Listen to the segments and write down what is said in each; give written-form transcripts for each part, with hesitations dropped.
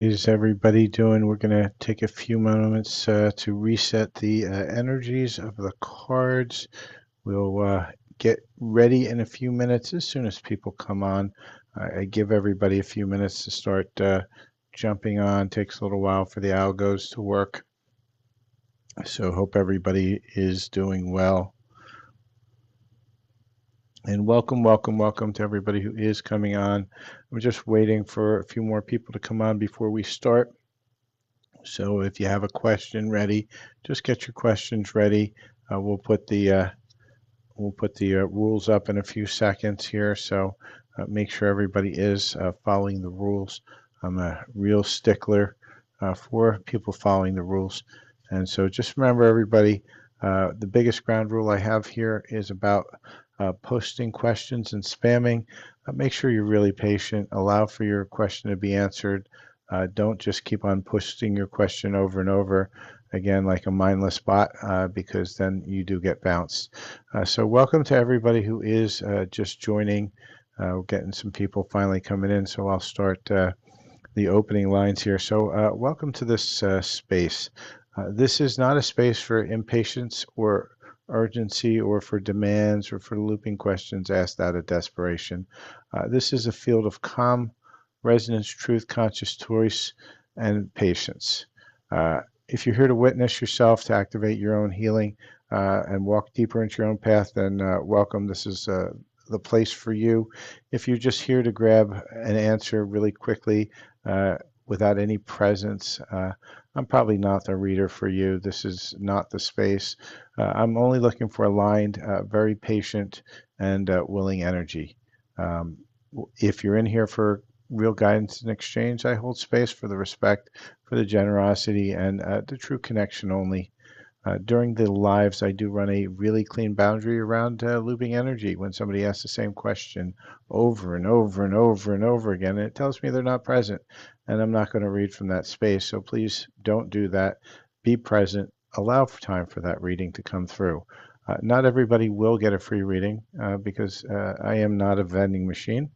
Is everybody doing? We're going to take a few moments to reset the energies of the cards. We'll get ready in a few minutes as soon as people come on. I give everybody a few minutes to start jumping on. Takes a little while for the algos to work. So hope everybody is doing well. And welcome to everybody who is coming on. We're just waiting for a few more people to come on before we start. So if you have a question ready, just get your questions ready. We'll put the rules up in a few seconds here. So make sure everybody is following the rules. I'm a real stickler for people following the rules. And so just remember, everybody, the biggest ground rule I have here is about posting questions and spamming. Make sure you're really patient. Allow for your question to be answered. Don't just keep on posting your question over and over again like a mindless bot, because then you do get bounced. So welcome to everybody who is just joining. We're getting some people finally coming in, so I'll start the opening lines here. So welcome to this space. This is not a space for impatience or urgency or for demands or for looping questions asked out of desperation. This is a field of calm, resonance, truth, conscious choice, and patience. If you're here to witness yourself, to activate your own healing, and walk deeper into your own path, then welcome. This is the place for you. If you're just here to grab an answer really quickly uh, without any presence, I'm probably not the reader for you. This is not the space. I'm only looking for aligned, very patient, and willing energy. Um, if you're in here for real guidance and exchange, I hold space for the respect, for the generosity, and the true connection only. During the lives, I do run a really clean boundary around looping energy. When somebody asks the same question over and over and over and over again, it tells me they're not present, and I'm not going to read from that space. So please don't do that. Be present. Allow for time for that reading to come through. Not everybody will get a free reading because I am not a vending machine.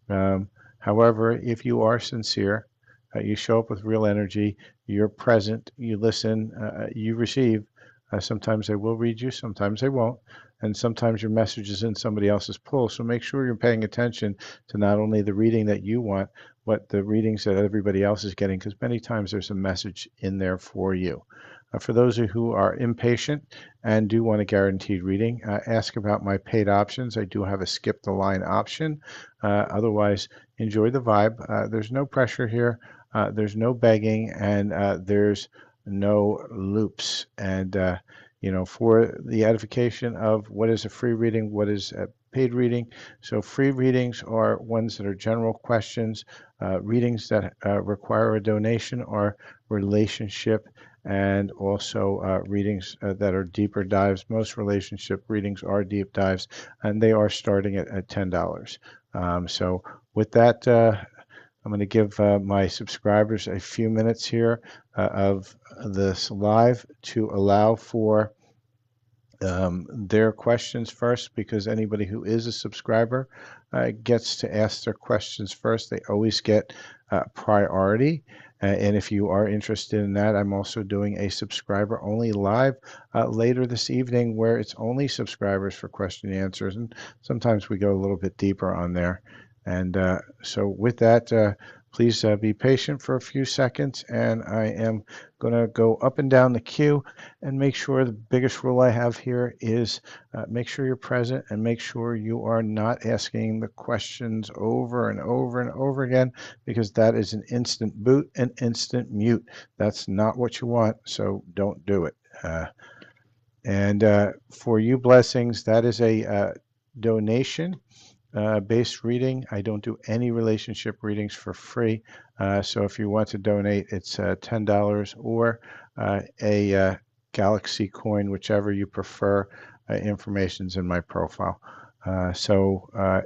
Um, However, if you are sincere, you show up with real energy, you're present, you listen, you receive. Sometimes they will read you, sometimes they won't. And sometimes your message is in somebody else's pull. So make sure you're paying attention to not only the reading that you want, but the readings that everybody else is getting, because many times there's a message in there for you. For those of you who are impatient and do want a guaranteed reading, ask about my paid options. I do have a skip the line option. Otherwise, enjoy the vibe. There's no pressure here. There's no begging, and there's no loops. And for the edification of what is a free reading, what is a paid reading. So free readings are ones that are general questions. Readings that require a donation are relationship and also readings that are deeper dives. Most relationship readings are deep dives, and they are starting at $10. So with that, I'm going to give my subscribers a few minutes here of this live to allow for their questions first, because anybody who is a subscriber gets to ask their questions first. They always get priority. And if you are interested in that, I'm also doing a subscriber only live later this evening where it's only subscribers for question and answers. And sometimes we go a little bit deeper on there. And so with that, please be patient for a few seconds. And I am going to go up and down the queue and make sure the biggest rule I have here is make sure you're present and make sure you are not asking the questions over and over and over again, because that is an instant boot and instant mute. That's not what you want, so don't do it. And for you blessings, that is a donation based reading. I don't do any relationship readings for free. So if you want to donate, it's $10 or a Galaxy coin, whichever you prefer. Information's in my profile.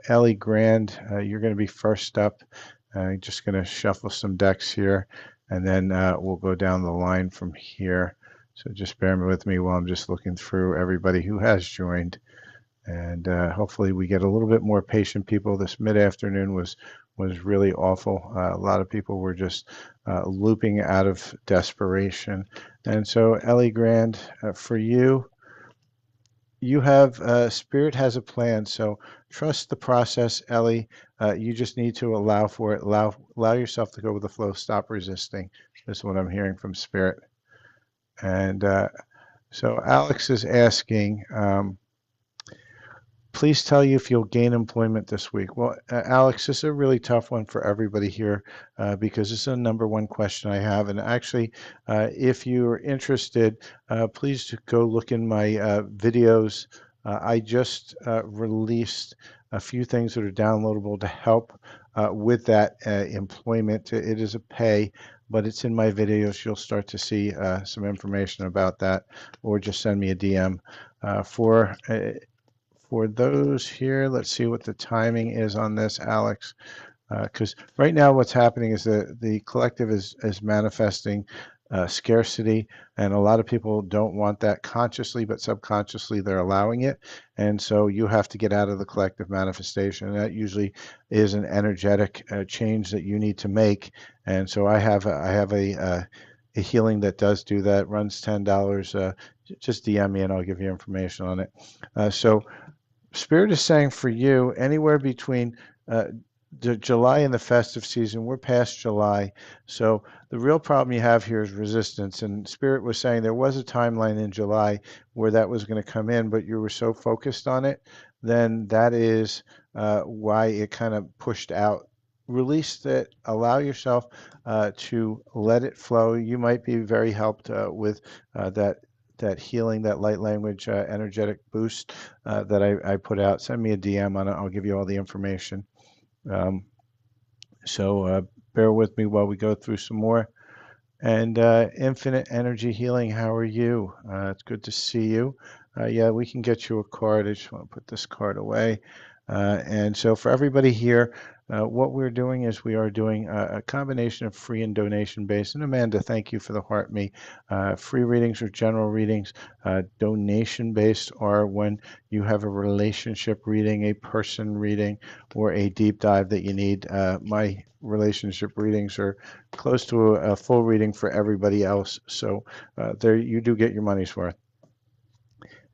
Ellie Grand, you're going to be first up. Just going to shuffle some decks here, and then we'll go down the line from here. So just bear with me while I'm just looking through everybody who has joined. And hopefully we get a little bit more patient people. This mid-afternoon was was really awful. A lot of people were just looping out of desperation. And so, Ellie Grand, for you, you have Spirit has a plan. So trust the process, Ellie. You just need to allow for it. Allow yourself to go with the flow. Stop resisting. This is what I'm hearing from Spirit. And so Alex is asking. Please tell you if you'll gain employment this week. Well, Alex, this is a really tough one for everybody here because this is the number one question I have. And actually, if you're interested, please go look in my videos. I just released a few things that are downloadable to help with that employment. It is a pay, but it's in my videos. You'll start to see some information about that, or just send me a DM for those here. Let's see what the timing is on this, Alex. Because right now what's happening is that the collective is manifesting scarcity, and a lot of people don't want that consciously, but subconsciously they're allowing it. And so you have to get out of the collective manifestation. And that usually is an energetic change that you need to make. And so I have a healing that does do that. Runs $10. Just DM me and I'll give you information on it. So Spirit is saying for you, anywhere between uh, July and the festive season, we're past July. So the real problem you have here is resistance. And Spirit was saying there was a timeline in July where that was going to come in, but you were so focused on it, then that is why it kind of pushed out. Release it, allow yourself to let it flow. You might be very helped with that healing, that light language, energetic boost that I put out. Send me a DM on it. I'll give you all the information. Um, so bear with me while we go through some more. And Infinite Energy Healing, how are you? It's good to see you. Yeah, we can get you a card. I just want to put this card away. And so for everybody here, what we're doing is we are doing a combination of free and donation based. And Amanda, thank you for the heart me. Free readings are general readings. Donation based are when you have a relationship reading, a person reading, or a deep dive that you need. My relationship readings are close to a full reading for everybody else. So there you do get your money's worth.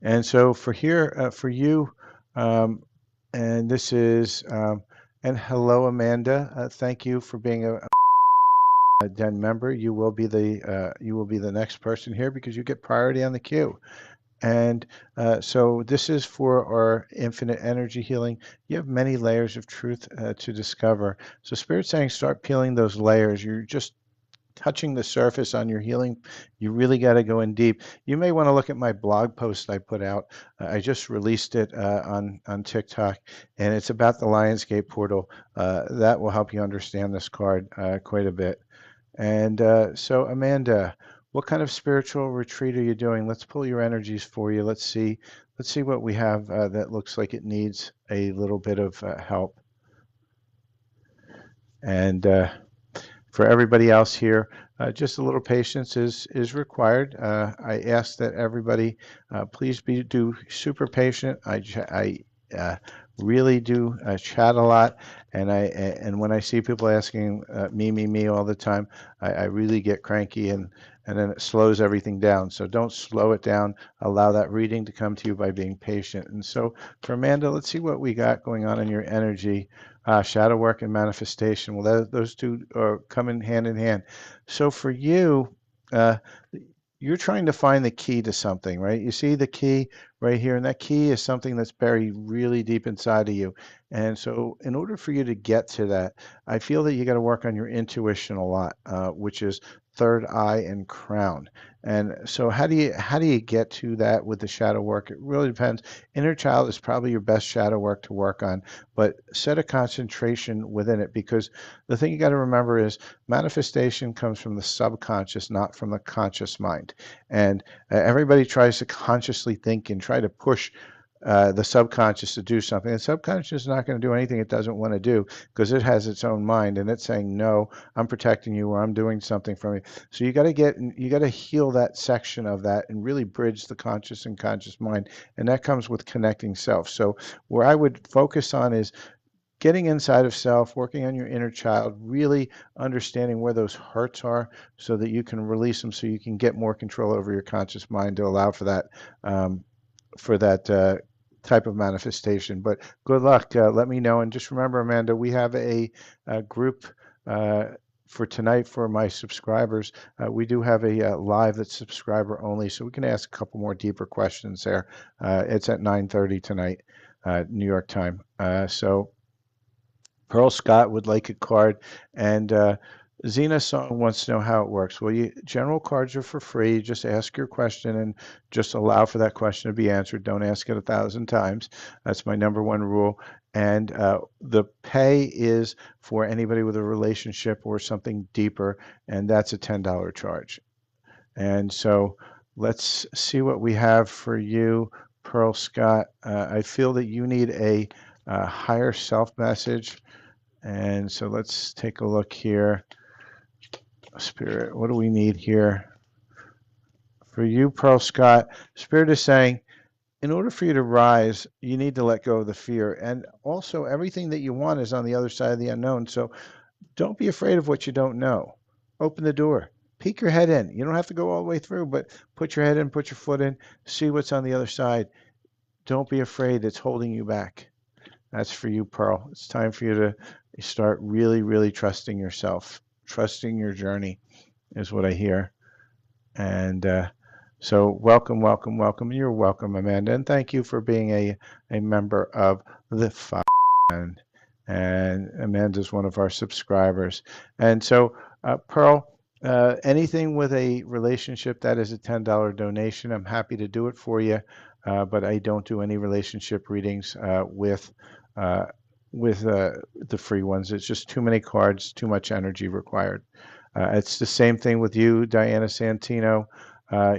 And so for here, for you, um, and this is, and hello, Amanda. Thank you for being a Den member. You will be the next person here because you get priority on the queue. And so this is for our infinite energy healing. You have many layers of truth to discover. So Spirit's saying start peeling those layers. You're just touching the surface on your healing. You really got to go in deep. You may want to look at my blog post I put out. I just released it on TikTok, and it's about the Lionsgate portal. That will help you understand this card quite a bit. And so, Amanda, what kind of spiritual retreat are you doing? Let's pull your energies for you. Let's see what we have that looks like it needs a little bit of help. And for everybody else here, just a little patience is required. I ask that everybody please do super patient. I really do chat a lot, and when I see people asking me all the time, I really get cranky and then it slows everything down. So don't slow it down. Allow that reading to come to you by being patient. And so for Amanda, let's see what we got going on in your energy. Shadow work and manifestation. Well, those two are coming hand in hand. So for you, uh, you're trying to find the key to something, right? You see the key right here, and that key is something that's buried really deep inside of you. And so, in order for you to get to that, I feel that you got to work on your intuition a lot, which is third eye and crown. And so, how do you get to that with the shadow work? It really depends. Inner child is probably your best shadow work to work on, but set a concentration within it, because the thing you got to remember is manifestation comes from the subconscious, not from the conscious mind. And everybody tries to consciously think and try to push the subconscious to do something. The subconscious is not going to do anything it doesn't want to do because it has its own mind and it's saying, no, I'm protecting you or I'm doing something from you. So you got to heal that section of that and really bridge the conscious and conscious mind. And that comes with connecting self. So where I would focus on is getting inside of self, working on your inner child, really understanding where those hurts are so that you can release them so you can get more control over your conscious mind to allow um, for that type of manifestation. But good luck. Let me know. And just remember, Amanda, we have a group uh, for tonight for my subscribers. We do have a live that's subscriber only, so we can ask a couple more deeper questions there. It's at 9:30 tonight, New York time. So Pearl Scott would like a card, and Zena Song wants to know how it works. Well, general cards are for free. Just ask your question and just allow for that question to be answered. Don't ask it 1,000 times. That's my number one rule. And the pay is for anybody with a relationship or something deeper, and that's a $10 charge. And so let's see what we have for you, Pearl Scott. I feel that you need a higher self message. And so let's take a look here. Spirit, what do we need here? For you, Pearl Scott, Spirit is saying, in order for you to rise, you need to let go of the fear. And also, everything that you want is on the other side of the unknown. So don't be afraid of what you don't know. Open the door. Peek your head in. You don't have to go all the way through, but put your head in, put your foot in, see what's on the other side. Don't be afraid. It's holding you back. That's for you, Pearl. It's time for you to start really, really trusting yourself, trusting your journey is what I hear. And so welcome, welcome, welcome. You're welcome, Amanda. And thank you for being a member of the Fund. And Amanda's one of our subscribers. And so, Pearl, anything with a relationship that is a $10 donation, I'm happy to do it for you. But I don't do any relationship readings uh, with the free ones. It's just too many cards, too much energy required. It's the same thing with you, Diana Santino.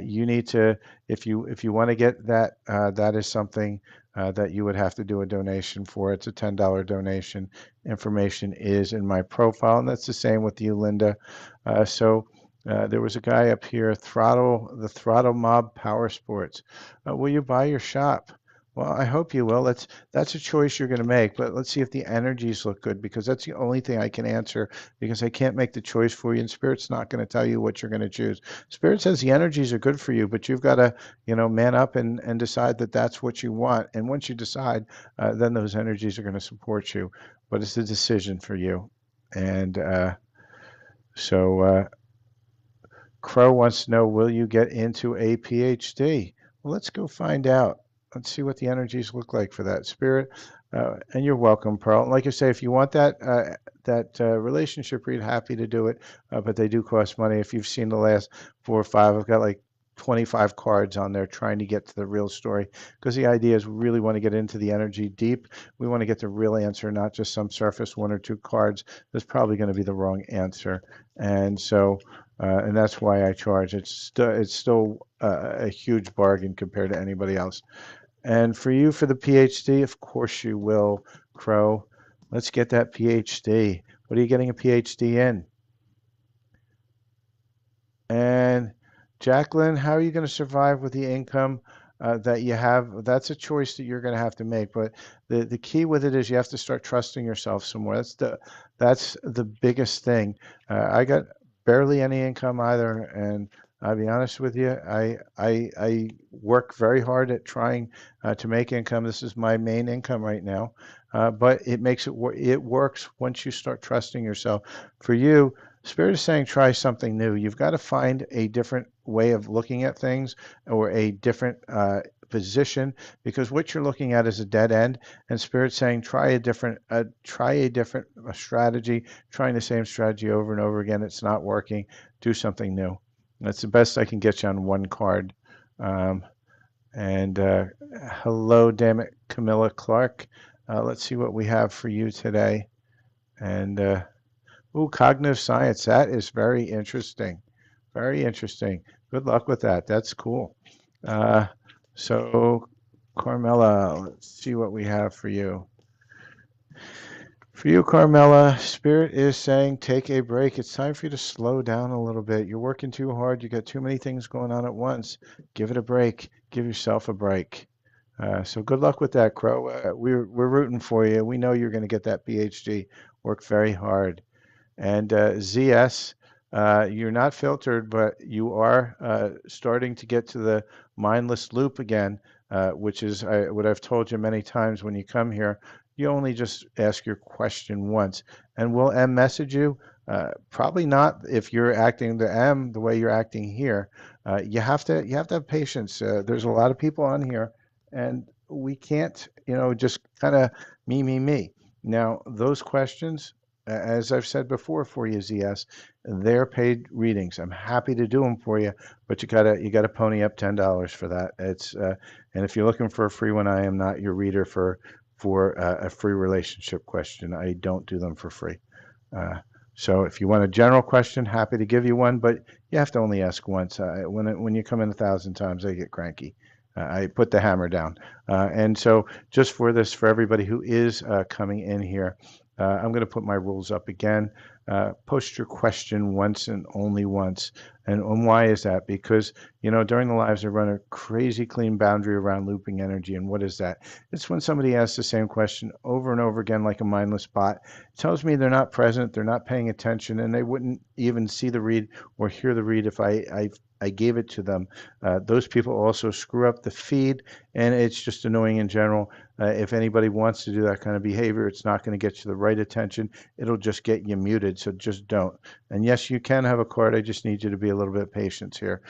You need to, if you want to get that, that is something that you would have to do a donation for. It's a $10 donation. Information is in my profile, and that's the same with you, Linda. There was a guy up here, the Throttle Mob Power Sports. Will you buy your shop? Well, I hope you will. That's a choice you're going to make, but let's see if the energies look good, because that's the only thing I can answer, because I can't make the choice for you, and Spirit's not going to tell you what you're going to choose. Spirit says the energies are good for you, but you've got to, man up and decide that that's what you want. And once you decide, then those energies are going to support you. But it's a decision for you. And so Crow wants to know, will you get into a PhD? Well, let's go find out. Let's see what the energies look like for that, Spirit. And you're welcome, Pearl. Like I say, if you want that relationship read, happy to do it, but they do cost money. If you've seen the last 4 or 5, I've got like 25 cards on there trying to get to the real story, because the idea is we really want to get into the energy deep. We want to get the real answer, not just some surface 1 or 2 cards. That's probably going to be the wrong answer. And so and that's why I charge. It's still a huge bargain compared to anybody else. And for you, for the PhD, of course you will, Crow. Let's get that PhD. What are you getting a PhD in? And Jacqueline, how are you going to survive with the income that you have? That's a choice that you're going to have to make. But the key with it is you have to start trusting yourself some more. That's the biggest thing. I got barely any income either, and I'll be honest with you, I work very hard at trying to make income. This is my main income right now, but it works once you start trusting yourself. For you, Spirit is saying try something new. You've got to find a different way of looking at things, or a different position, because what you're looking at is a dead end. And Spirit's saying try a different strategy. Trying the same strategy over and over again, it's not working. Do something new. That's the best I can get you on one card. Um, and hello, damn it, Camilla Clark. Let's see what we have for you today. And ooh, cognitive science. That is very interesting. Very interesting. Good luck with that. That's cool. Uh, so, Carmela, let's see what we have for you. For you, Carmela, Spirit is saying take a break. It's time for you to slow down a little bit. You're working too hard. You got too many things going on at once. Give it a break. Give yourself a break. So good luck with that, Crow. We're rooting for you. We know you're going to get that PhD. Work very hard. And ZS, you're not filtered, but you are starting to get to the mindless loop again, which is what I've told you many times when you come here. You only just ask your question once, and we'll M message you. Probably not if you're acting the M the way you're acting here. You have to have patience. There's a lot of people on here, and we can't, just kind of me. Now, those questions, as I've said before for you, ZS, they're paid readings. I'm happy to do them for you, but you gotta pony up $10 for that. And if you're looking for a free one, I am not your reader for a free relationship question. I don't do them for free. Uh, so if you want a general question, happy to give you one, but you have to only ask once. When you come in 1,000 times, I get cranky. I put the hammer down. And so just for this, for everybody who is coming in here, I'm going to put my rules up again. Post your question once and only once. And why is that? Because, during the lives, I run a crazy clean boundary around looping energy. And what is that? It's when somebody asks the same question over and over again, like a mindless bot. It tells me they're not present, they're not paying attention, and they wouldn't even see the read or hear the read if I gave it to them. Those people also screw up the feed, and it's just annoying in general. If anybody wants to do that kind of behavior, it's not going to get you the right attention. It'll just get you muted, so just don't. And yes, you can have a card. I just need you to be a little bit patient here.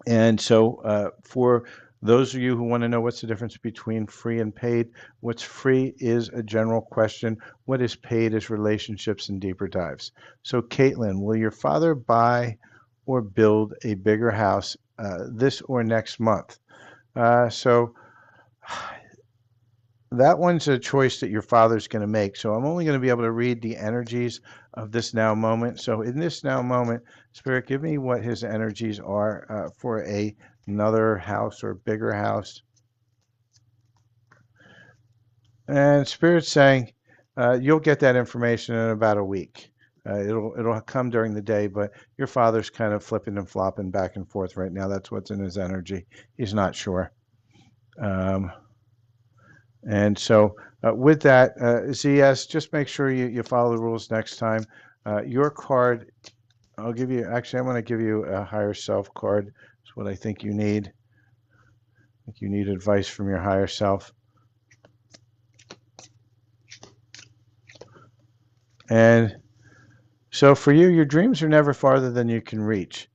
And so for those of you who want to know what's the difference between free and paid, what's free is a general question. What is paid is relationships and deeper dives. So Caitlin, will your father buy or build a bigger house this or next month? So that one's a choice that your father's going to make. So I'm only going to be able to read the energies of this now moment. So in this now moment, Spirit, give me what his energies are for another house or bigger house. And Spirit's saying you'll get that information in about a week. It'll come during the day, but your father's kind of flipping and flopping back and forth right now. That's what's in his energy. He's not sure. And so with that, ZS, just make sure you follow the rules next time. Your card, I'm going to give you a higher self card. It's what I think you need. I think you need advice from your higher self. And so for you, your dreams are never farther than you can reach.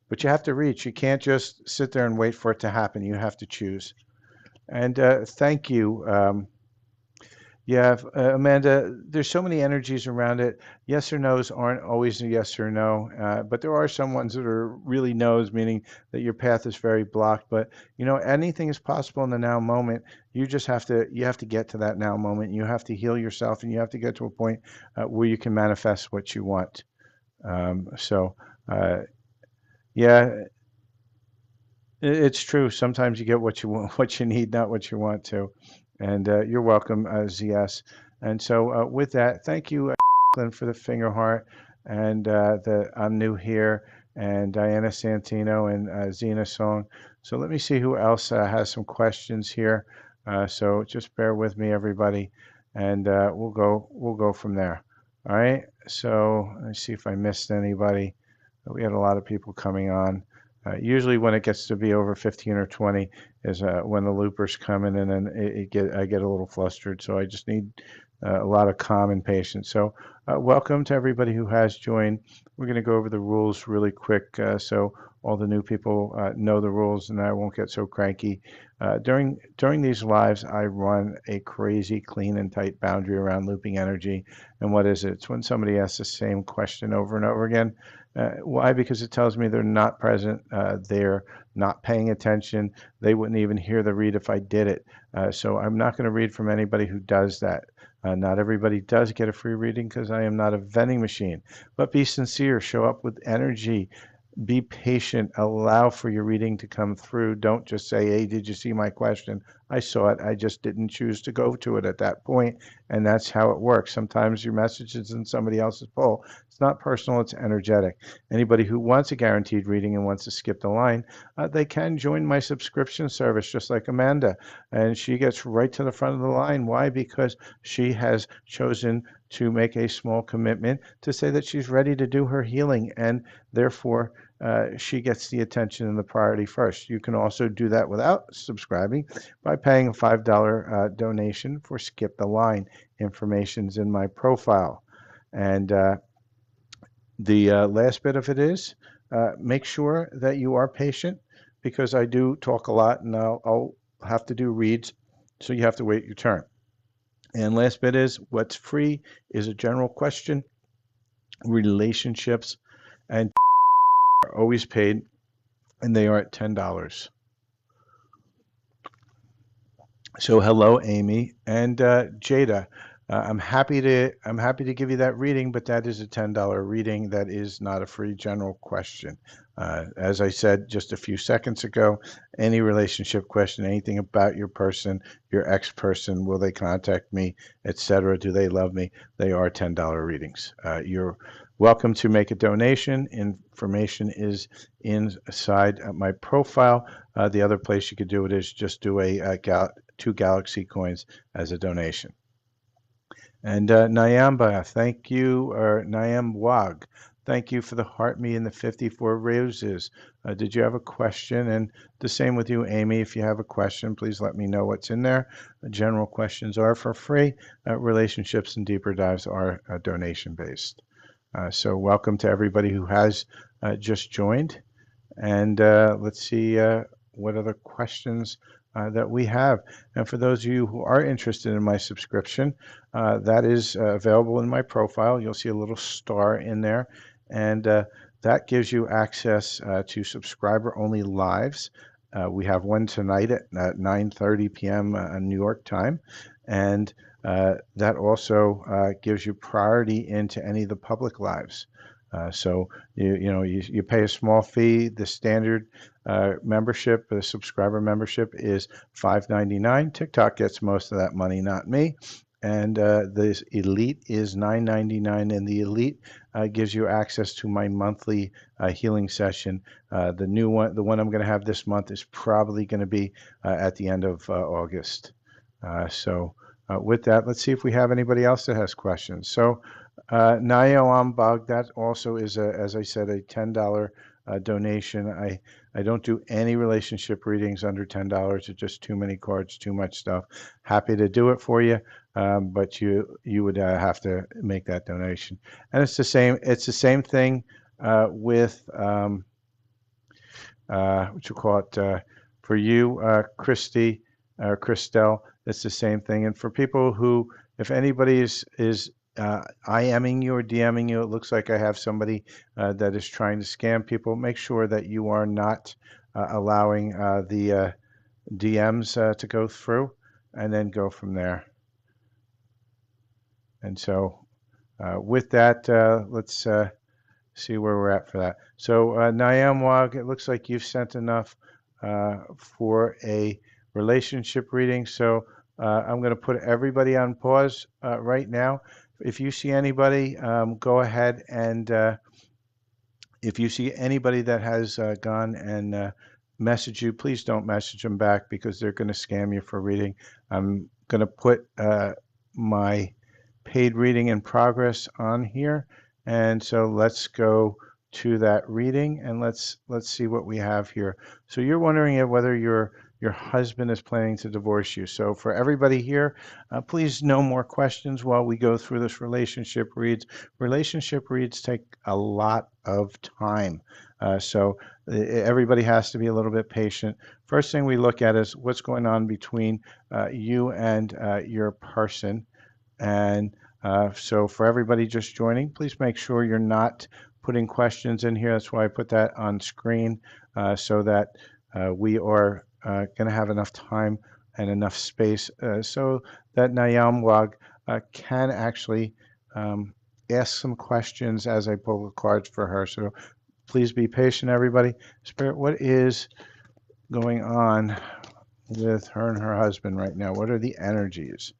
But you have to reach. You can't just sit there and wait for it to happen. You have to choose. And thank you. Yeah, Amanda, there's so many energies around it. Yes or no's aren't always a yes or no, but there are some ones that are really no's, meaning that your path is very blocked. But anything is possible in the now moment. You have to get to that now moment. You have to heal yourself, and you have to get to a point where you can manifest what you want. So, yeah, it's true. Sometimes you get what you want, what you need, not what you want to. And you're welcome, ZS. And so with that, thank you, Glenn, for the finger heart, and the I'm new here, and Diana Santino, and Zena Song. So let me see who else has some questions here. So just bear with me, everybody, and we'll go from there. All right. So let's see if I missed anybody. We had a lot of people coming on. Usually when it gets to be over 15 or 20 is when the loopers come in, and then I get a little flustered. So I just need a lot of calm and patience. So welcome to everybody who has joined. We're going to go over the rules really quick so all the new people know the rules, and I won't get so cranky. During these lives, I run a crazy clean and tight boundary around looping energy. And what is it? It's when somebody asks the same question over and over again. Why? Because it tells me they're not present. They're not paying attention. They wouldn't even hear the read if I did it. So I'm not going to read from anybody who does that. Not everybody does get a free reading because I am not a vending machine. But be sincere. Show up with energy. Be patient, allow for your reading to come through. Don't just say, hey, did you see my question? I saw it, I just didn't choose to go to it at that point. And that's how it works. Sometimes your message is in somebody else's poll. It's not personal, it's energetic. Anybody who wants a guaranteed reading and wants to skip the line, they can join my subscription service, just like Amanda. And she gets right to the front of the line. Why? Because she has chosen to make a small commitment to say that she's ready to do her healing, and therefore she gets the attention and the priority first. You can also do that without subscribing by paying a $5 donation for Skip the Line. Information's in my profile. And the last bit of it is make sure that you are patient, because I do talk a lot and I'll have to do reads, so you have to wait your turn. And last bit is, what's free is a general question. Relationships and are always paid, and they are at $10. So hello, Amy and Jada. I'm happy to give you that reading, but that is a $10 reading. That is not a free general question. As I said just a few seconds ago, any relationship question, anything about your person, your ex-person, will they contact me, etc. Do they love me? They are $10 readings. You're welcome to make a donation. Information is inside my profile. The other place you could do it is just do a 2 Galaxy coins as a donation. And Nyamba, thank you, or Nyam Wag, thank you for the heart me and the 54 roses. Did you have a question? And the same with you, Amy. If you have a question, please let me know what's in there. General questions are for free. Relationships and deeper dives are donation based. So welcome to everybody who has just joined. And let's see what other questions that we have. And for those of you who are interested in my subscription, that is available in my profile. You'll see a little star in there, and that gives you access to subscriber-only lives. We have one tonight at 9:30 p.m. New York time, and that also gives you priority into any of the public lives. So you pay a small fee. The standard membership, the subscriber membership, is $5.99. TikTok gets most of that money, not me. And the Elite is $9.99, and the Elite gives you access to my monthly healing session. The new one, the one I'm going to have this month, is probably going to be at the end of August. So with that, let's see if we have anybody else that has questions. So Nayo Ambag, that also is, as I said, a $10 donation. I don't do any relationship readings under $10. It's just too many cards, too much stuff. Happy to do it for you, but you would have to make that donation. And it's the same. It's the same thing with what you call it for you, Christy, Christelle. It's the same thing. And for people who, if anybody is IMing you or DMing you, it looks like I have somebody that is trying to scam people. Make sure that you are not allowing the DMs to go through, and then go from there. And so with that, let's see where we're at for that. So Nayam Wag, it looks like you've sent enough for a relationship reading. So I'm going to put everybody on pause right now. If you see anybody, go ahead and if you see anybody that has gone and messaged you, please don't message them back, because they're going to scam you for reading. I'm going to put my paid reading in progress on here, and so let's go to that reading, and let's see what we have here. So you're wondering whether your husband is planning to divorce you. So for everybody here, please no more questions while we go through this relationship reads. Relationship reads take a lot of time. So everybody has to be a little bit patient. First thing we look at is what's going on between you and your person. And so for everybody just joining, please make sure you're not putting questions in here. That's why I put that on screen, so that we are going to have enough time and enough space so that Nayamwag can actually ask some questions as I pull the cards for her. So Please be patient, everybody. Spirit, what is going on with her and her husband right now? What are the energies?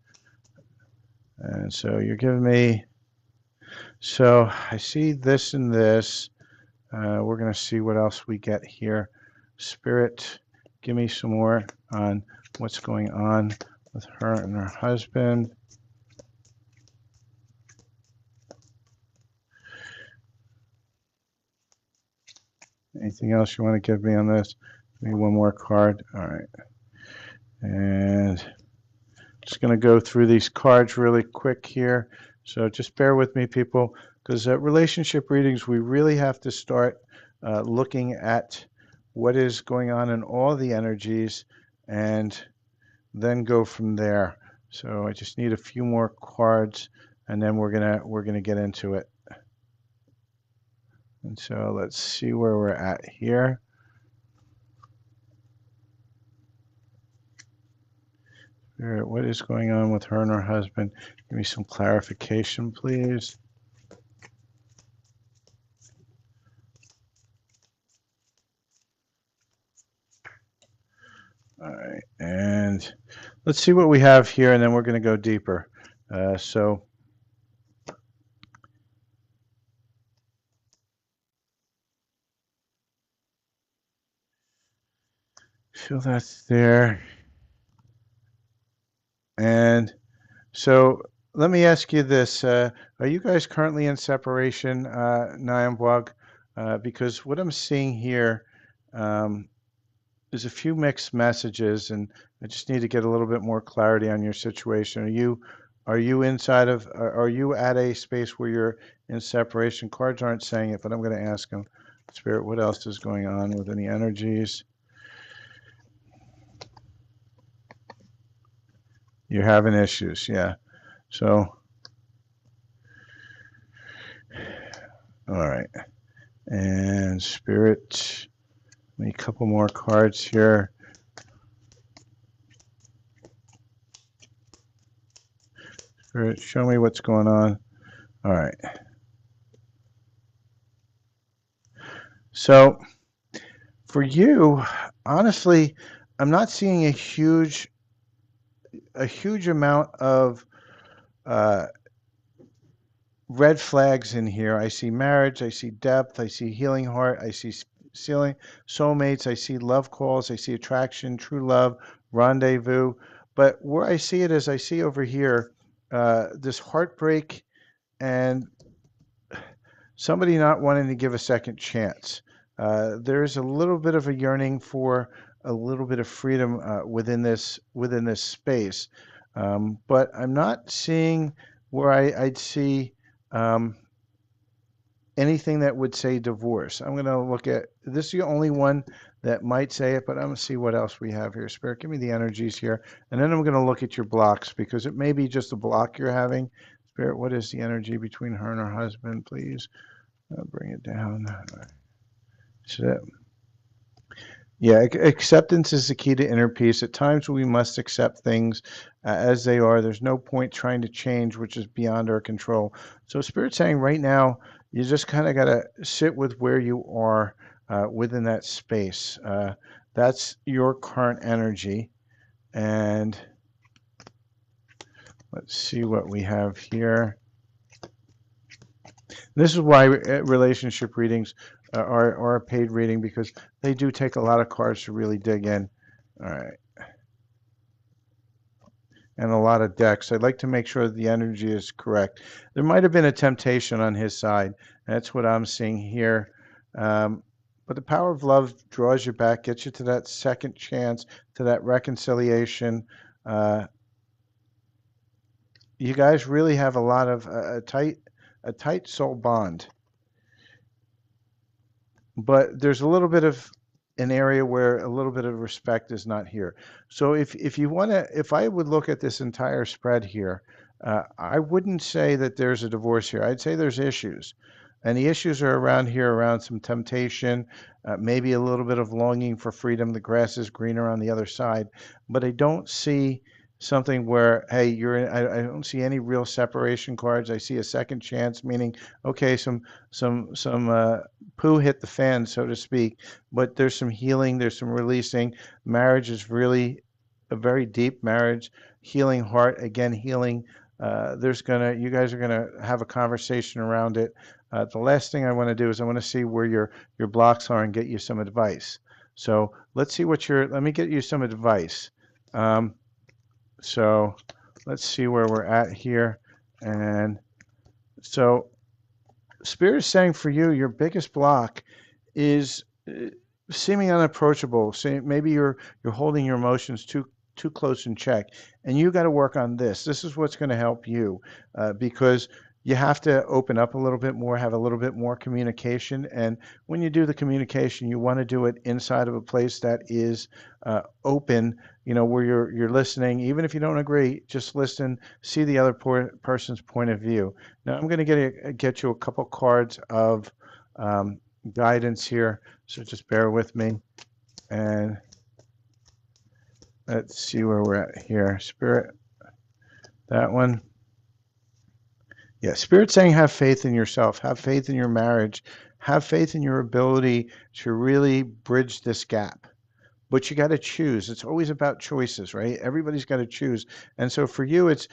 And so you're giving me, so I see this and this. We're going to see what else we get here. Spirit, give me some more on what's going on with her and her husband. Anything else you want to give me on this? Give me one more card. All right. And just going to go through these cards really quick here. So just bear with me, people, because relationship readings, we really have to start looking at what is going on in all the energies and then go from there. So I just need a few more cards, and then we're gonna get into it. And so let's see where we're at here. What is going on with her and her husband? Give me some clarification, please. All right, and let's see what we have here, and then we're going to go deeper. So feel that's there. And so let me ask you this. Are you guys currently in separation, Nyambwag? Because what I'm seeing here is a few mixed messages, and I just need to get a little bit more clarity on your situation. Are you inside of, are you at a space where you're in separation? Cards aren't saying it, but I'm going to ask them. Spirit, what else is going on with any energies? You're having issues, yeah. So, all right. And Spirit, a couple more cards here. Spirit, show me what's going on. All right. So, for you, honestly, I'm not seeing a huge amount of red flags in here. I see marriage, I see depth, I see healing heart, I see ceiling soulmates, I see love calls, I see attraction, true love, rendezvous. But where I see it is I see over here this heartbreak and somebody not wanting to give a second chance. There's a little bit of a yearning for a little bit of freedom within this space, but I'm not seeing where I'd see um, anything that would say divorce. I'm going to look at this is the only one that might say it, but I'm going to see what else we have here. Spirit, give me the energies here, and then I'm going to look at your blocks because it may be just a block you're having. Spirit, what is the energy between her and her husband, please? Bring it down. So, yeah, acceptance is the key to inner peace. At times we must accept things as they are. There's no point trying to change, which is beyond our control. So Spirit's saying right now, you just kind of got to sit with where you are within that space. That's your current energy. And let's see what we have here. This is why relationship readings are a paid reading because they do take a lot of cards to really dig in. All right. And a lot of decks. I'd like to make sure that the energy is correct. There might have been a temptation on his side. That's what I'm seeing here. But the power of love draws you back, gets you to that second chance, to that reconciliation. You guys really have a lot of a tight soul bond. But there's a little bit of an area where a little bit of respect is not here. So if you want to, if I would look at this entire spread here, I wouldn't say that there's a divorce here. I'd say there's issues. And the issues are around here, around some temptation, maybe a little bit of longing for freedom. The grass is greener on the other side. But I don't see something where, hey, you're in, I don't see any real separation cards. I see a second chance, meaning, okay, some poo hit the fan, so to speak, but there's some healing, there's some releasing. Marriage is really a very deep marriage, healing heart, again, healing. You guys are gonna have a conversation around it. The last thing I want to do is I want to see where your blocks are and get you some advice. So let me get you some advice. Um, so let's see where we're at here. And so Spirit is saying for you, your biggest block is seeming unapproachable. Say maybe you're holding your emotions too close in check, and you got to work on this. This is what's going to help you because you have to open up a little bit more, have a little bit more communication, and when you do the communication, you want to do it inside of a place that is open. You know, where you're listening, even if you don't agree, just listen, see the other person's point of view. Now, I'm going to get you a couple cards of um, guidance here. So just bear with me and let's see where we're at here. Spirit, that one. Yeah, Spirit saying have faith in yourself, have faith in your marriage, have faith in your ability to really bridge this gap. But you got to choose. It's always about choices, right? Everybody's got to choose. And so for you, it's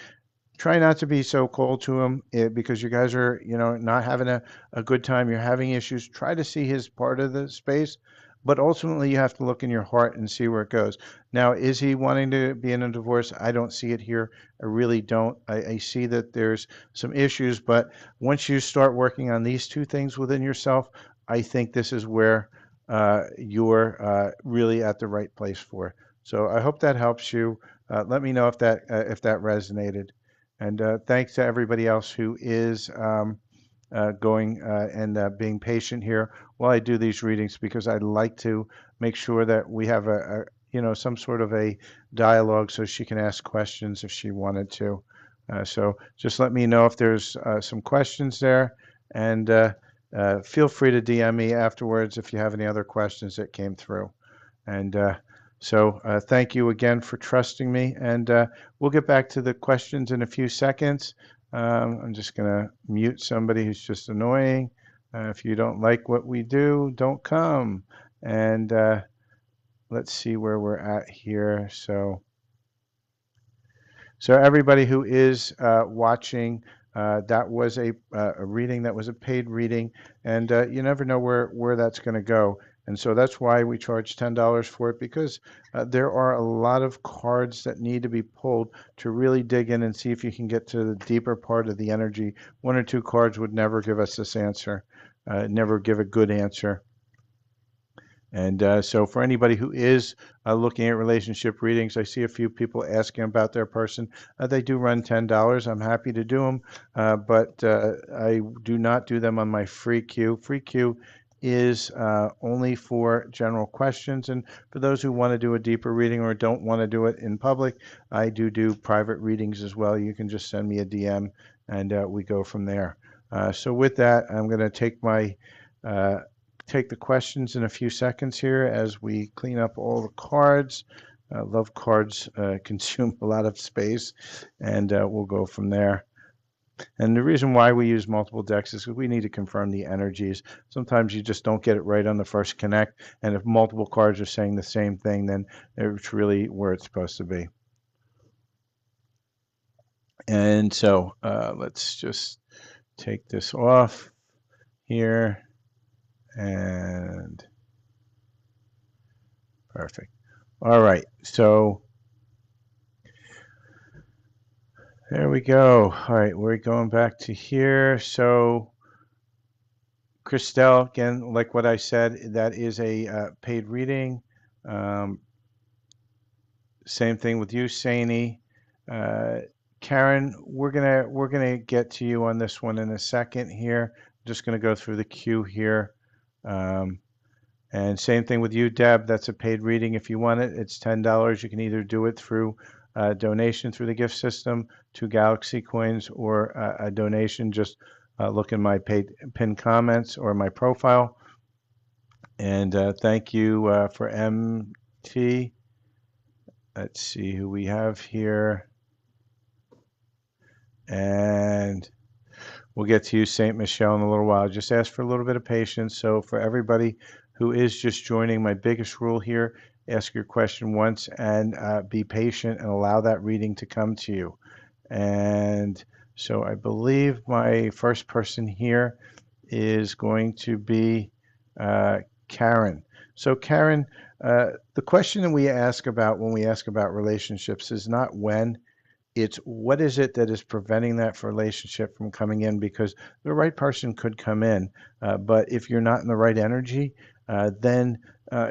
try not to be so cold to him because you guys are, not having a good time. You're having issues. Try to see his part of the space, but ultimately you have to look in your heart and see where it goes. Now, is he wanting to be in a divorce? I don't see it here. I really don't. I see that there's some issues, but once you start working on these two things within yourself, I think this is where you're really at the right place for. So I hope that helps you. Let me know if that resonated. And thanks to everybody else who is going and being patient here while I do these readings because I'd like to make sure that we have some sort of a dialogue so she can ask questions if she wanted to. So just let me know if there's some questions there, and feel free to DM me afterwards if you have any other questions that came through. And thank you again for trusting me. And we'll get back to the questions in a few seconds. I'm just going to mute somebody who's just annoying. If you don't like what we do, don't come. And let's see where we're at here. So everybody who is watching, that was a reading that was a paid reading, and you never know where that's going to go. And so that's why we charge $10 for it because there are a lot of cards that need to be pulled to really dig in and see if you can get to the deeper part of the energy. One or two cards would never give us this answer, never give a good answer. And so for anybody who is looking at relationship readings, I see a few people asking about their person. They do run $10. I'm happy to do them, but I do not do them on my free queue. Free queue is only for general questions. And for those who want to do a deeper reading or don't want to do it in public, I do private readings as well. You can just send me a DM and we go from there. So with that, I'm going to take the questions in a few seconds here as we clean up all the cards. Love cards consume a lot of space, and we'll go from there. And the reason why we use multiple decks is because we need to confirm the energies. Sometimes you just don't get it right on the first connect, and if multiple cards are saying the same thing, then it's really where it's supposed to be. And so let's just take this off here. And perfect. All right, so there we go. All right, we're going back to here. So Christelle, again, like what I said, that is a paid reading. Same thing with you, Saini. Karen, we're gonna get to you on this one in a second here. Just gonna go through the queue here. And same thing with you, Deb. That's a paid reading. If you want it, it's $10. You can either do it through a donation through the gift system, 2 Galaxy coins, or a donation. Just look in my pinned comments or my profile. And thank you for MT. Let's see who we have here. And we'll get to you, St. Michelle, in a little while. Just ask for a little bit of patience. So for everybody who is just joining, my biggest rule here, ask your question once and be patient and allow that reading to come to you. And so I believe my first person here is going to be Karen. So Karen, the question that we ask about when we ask about relationships is not when, it's what is it that is preventing that relationship from coming in, because the right person could come in, but if you're not in the right energy, then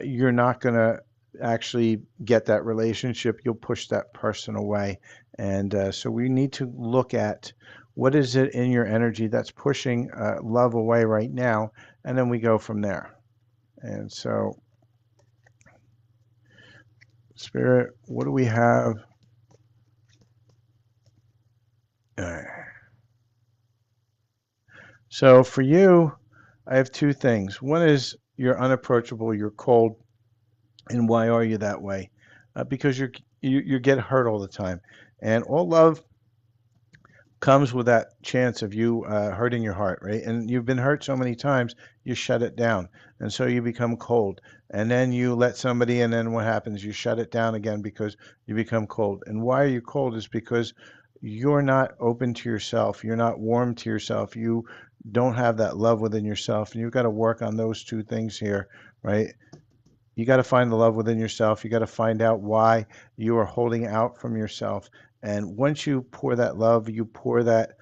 you're not going to actually get that relationship. You'll push that person away. And so we need to look at what is it in your energy that's pushing love away right now, and then we go from there. And so, Spirit, what do we have? So for you, I have two things. One is you're unapproachable, you're cold, and why are you that way? Because you get hurt all the time, and all love comes with that chance of you hurting your heart, right? And you've been hurt so many times, you shut it down, and so you become cold. And then you let somebody in, and what happens? You shut it down again because you become cold. And why are you cold? Is because you're not open to yourself. You're not warm to yourself. You don't have that love within yourself, and you've got to work on those two things here, right? You got to find the love within yourself. You got to find out why you are holding out from yourself. And once you pour that love, you pour that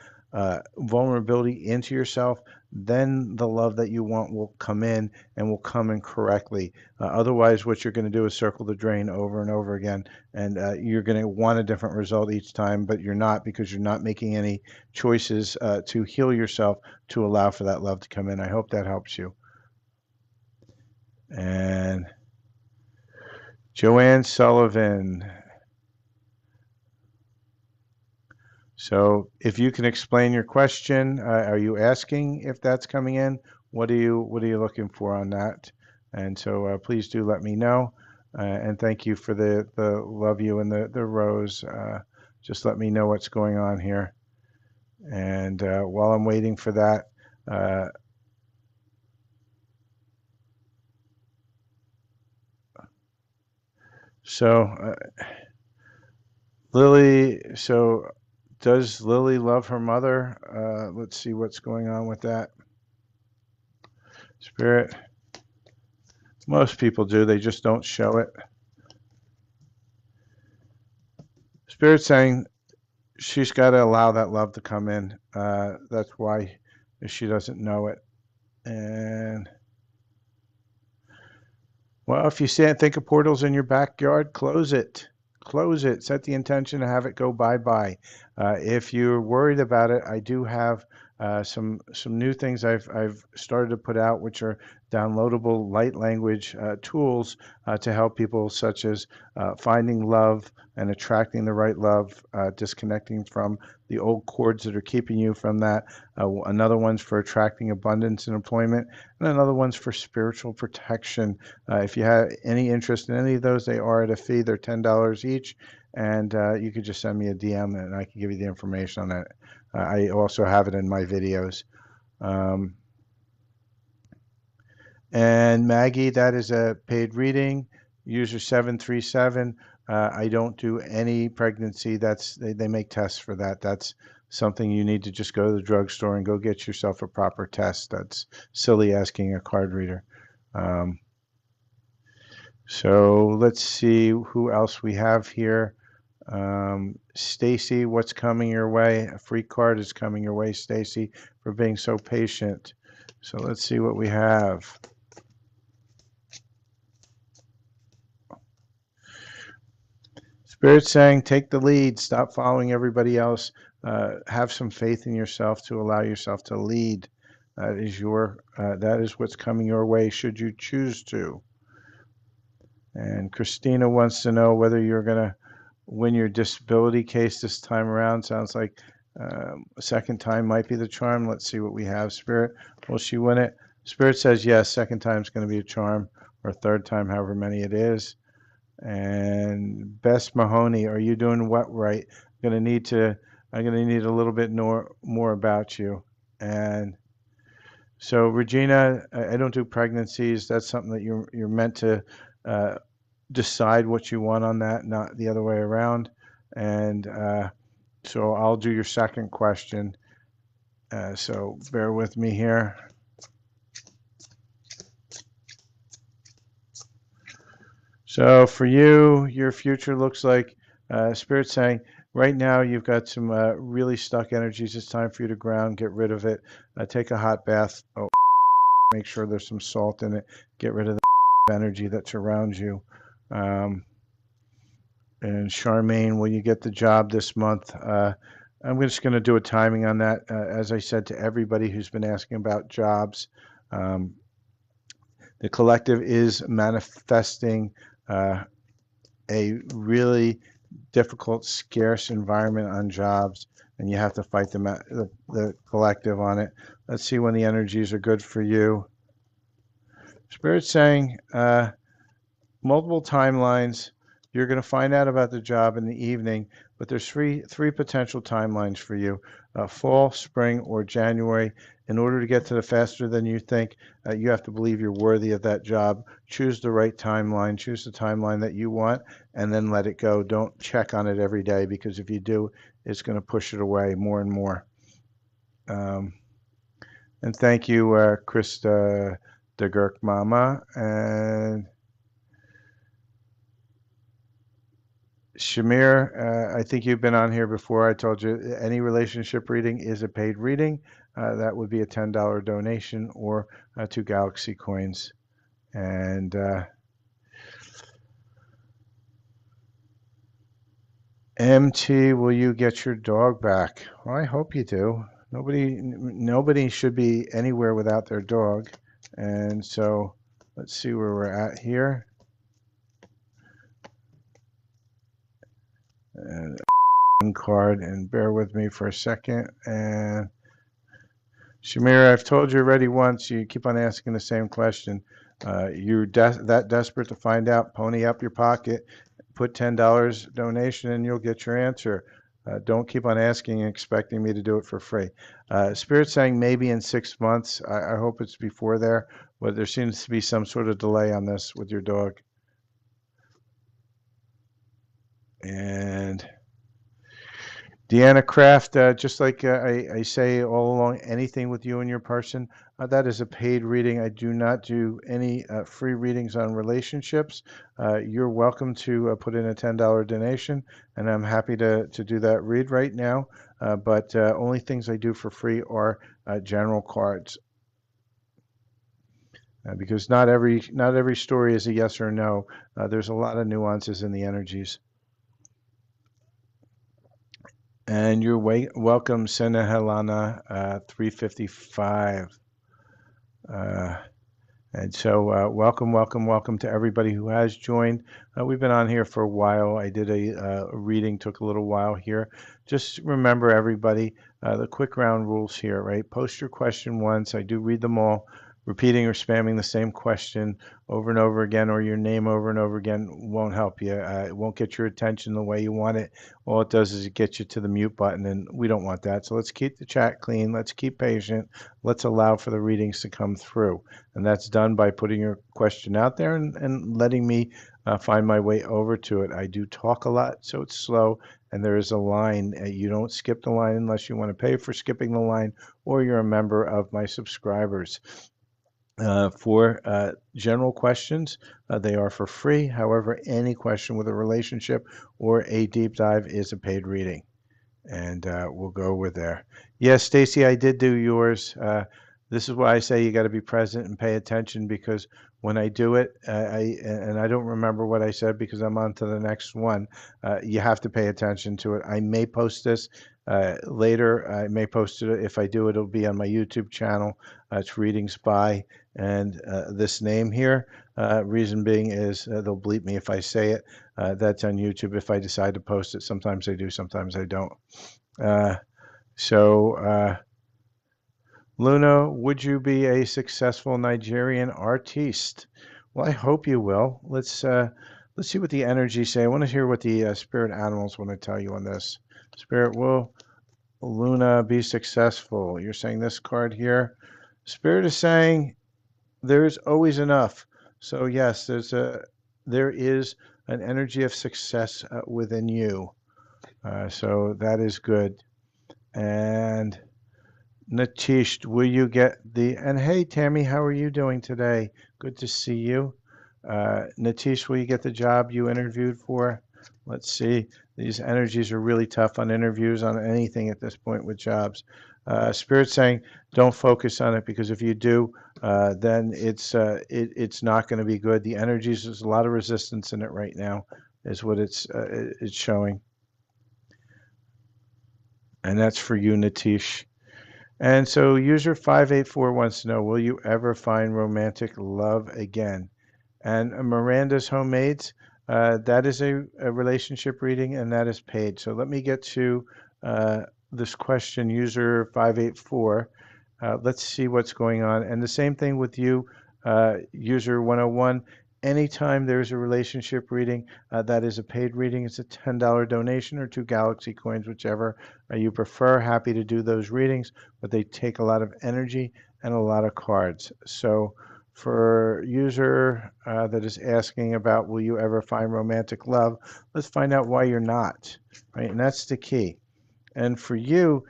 vulnerability into yourself, then the love that you want will come in and will come in correctly. Otherwise, what you're going to do is circle the drain over and over again. And you're going to want a different result each time, but you're not, because you're not making any choices to heal yourself to allow for that love to come in. I hope that helps you. And Joanne Sullivan. So if you can explain your question, are you asking if that's coming in? What are you looking for on that? And so please do let me know. And thank you for the love you and the rose. Just let me know what's going on here. And while I'm waiting for that, so Lily, so does Lily love her mother? Let's see what's going on with that. Spirit. Most people do, they just don't show it. Spirit saying she's got to allow that love to come in. That's why she doesn't know it. And well, if you think of portals in your backyard, close it. Close it. Set the intention to have it go bye-bye. If you're worried about it, I do have some new things I've started to put out, which are downloadable light language tools to help people, such as finding love and attracting the right love, disconnecting from the old cords that are keeping you from that. Another one's for attracting abundance and employment, and another one's for spiritual protection. If you have any interest in any of those, they are at a fee. They're $10 each, and you could just send me a DM, and I can give you the information on that. I also have it in my videos. Um, and Maggie, that is a paid reading. User 737. I don't do any pregnancy. They make tests for that. That's something you need to just go to the drugstore and go get yourself a proper test. That's silly asking a card reader. So let's see who else we have here. Stacy, what's coming your way? A free card is coming your way, Stacy, for being so patient. So let's see what we have. Spirit saying, take the lead. Stop following everybody else. Have some faith in yourself to allow yourself to lead. That is what's coming your way, should you choose to. And Christina wants to know whether you're going to win your disability case this time around. Sounds like a second time might be the charm. Let's see what we have. Spirit, will she win it? Spirit says yes, second time is going to be a charm, or third time, however many it is. And Bess Mahoney, are you doing what right? I'm gonna need a little bit more about you. And so Regina, I don't do pregnancies. That's something that you're meant to uh, decide what you want on that, not the other way around. And so I'll do your second question. So bear with me here. So for you, your future looks like Spirit saying right now you've got some really stuck energies. It's time for you to ground, get rid of it. Take a hot bath. Oh, make sure there's some salt in it. Get rid of the energy that surrounds you. Um, and Charmaine, will you get the job this month? I'm just going to do a timing on that. As I said to everybody who's been asking about jobs, um, the collective is manifesting uh, a really difficult, scarce environment on jobs, and you have to fight the collective on it. Let's see when the energies are good for you. Spirit's saying multiple timelines. You're going to find out about the job in the evening, but there's three potential timelines for you: fall, spring, or January. In order to get to the faster than you think, you have to believe you're worthy of that job. Choose the right timeline. Choose the timeline that you want, and then let it go. Don't check on it every day, because if you do, it's going to push it away more and more. Um, and thank you, Krista de Girk Mama. And Shamir, I think you've been on here before. I told you any relationship reading is a paid reading. That would be a $10 donation or 2 Galaxy coins. And MT, will you get your dog back? Well, I hope you do. Nobody should be anywhere without their dog. And so let's see where we're at here. And card, and bear with me for a second. And Shamira, I've told you already once, you keep on asking the same question. You're that desperate to find out, pony up your pocket, put $10 donation, and you'll get your answer. Don't keep on asking and expecting me to do it for free. Spirit's saying maybe in 6 months. I hope it's before there, but there seems to be some sort of delay on this with your dog. And Deanna Kraft, just like I say all along, anything with you and your person, that is a paid reading. I do not do any free readings on relationships. You're welcome to put in a $10 donation, and I'm happy to do that read right now. But only things I do for free are general cards. Because not every story is a yes or no. There's a lot of nuances in the energies. And you're welcome, Sena Helena, 355. And so welcome to everybody who has joined. We've been on here for a while. I did a reading, took a little while here. Just remember, everybody, the quick round rules here, right? Post your question once. I do read them all. Repeating or spamming the same question over and over again, or your name over and over again, won't help you. It won't get your attention the way you want it. All it does is it gets you to the mute button, and we don't want that. So let's keep the chat clean. Let's keep patient. Let's allow for the readings to come through. And that's done by putting your question out there and letting me find my way over to it. I do talk a lot, so it's slow, and there is a line. You don't skip the line unless you want to pay for skipping the line, or you're a member of my subscribers. For general questions, they are for free. However, any question with a relationship or a deep dive is a paid reading. And we'll go with there. Yes, Stacy, I did do yours. This is why I say you got to be present and pay attention, because when I do it, I don't remember what I said because I'm on to the next one. You have to pay attention to it. I may post this later. I may post it. If I do, it'll be on my YouTube channel. It's Readings By, and this name here. Reason being is they'll bleep me if I say it. That's on YouTube if I decide to post it. Sometimes I do, sometimes I don't. Luna, would you be a successful Nigerian artiste? Well, I hope you will. Let's let's see what the energies say. I want to hear what the spirit animals want to tell you on this. Spirit, will Luna be successful? You're saying this card here. Spirit is saying there's always enough. So yes, there is an energy of success within you. So that is good. And Natish, will you get and hey, Tammy, how are you doing today? Good to see you. Natish, will you get the job you interviewed for? Let's see. These energies are really tough on interviews, on anything at this point with jobs. Spirit saying, don't focus on it, because if you do, then it's not going to be good. The energies, there's a lot of resistance in it right now, is what it's showing. And that's for you, Natish. And so user 584 wants to know, will you ever find romantic love again? And Miranda's Homemades, that is a relationship reading, and that is paid. So let me get to this question, user 584. Let's see what's going on. And the same thing with you, user 101. Anytime there's a relationship reading, that is a paid reading. It's a $10 donation or 2 Galaxy coins, whichever you prefer. Happy to do those readings, but they take a lot of energy and a lot of cards. So for user that is asking about, will you ever find romantic love? Let's find out why you're not, right? And that's the key. And for you,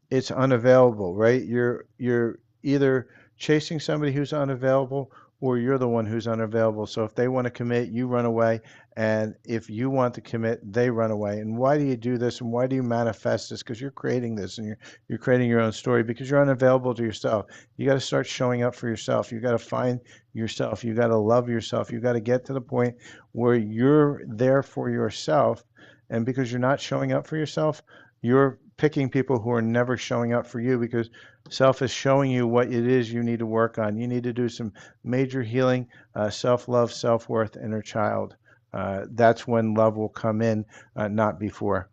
it's unavailable, right? You're either chasing somebody who's unavailable, or you're the one who's unavailable. So if they want to commit, you run away, and if you want to commit, they run away. And why do you do this, and why do you manifest this? Because you're creating this, and you're creating your own story, because you're unavailable to yourself. You got to start showing up for yourself. You got to find yourself. You got to love yourself. You got to get to the point where you're there for yourself. And because you're not showing up for yourself, you're picking people who are never showing up for you, because self is showing you what it is you need to work on. You need to do some major healing, self-love, self-worth, inner child. That's when love will come in, not before.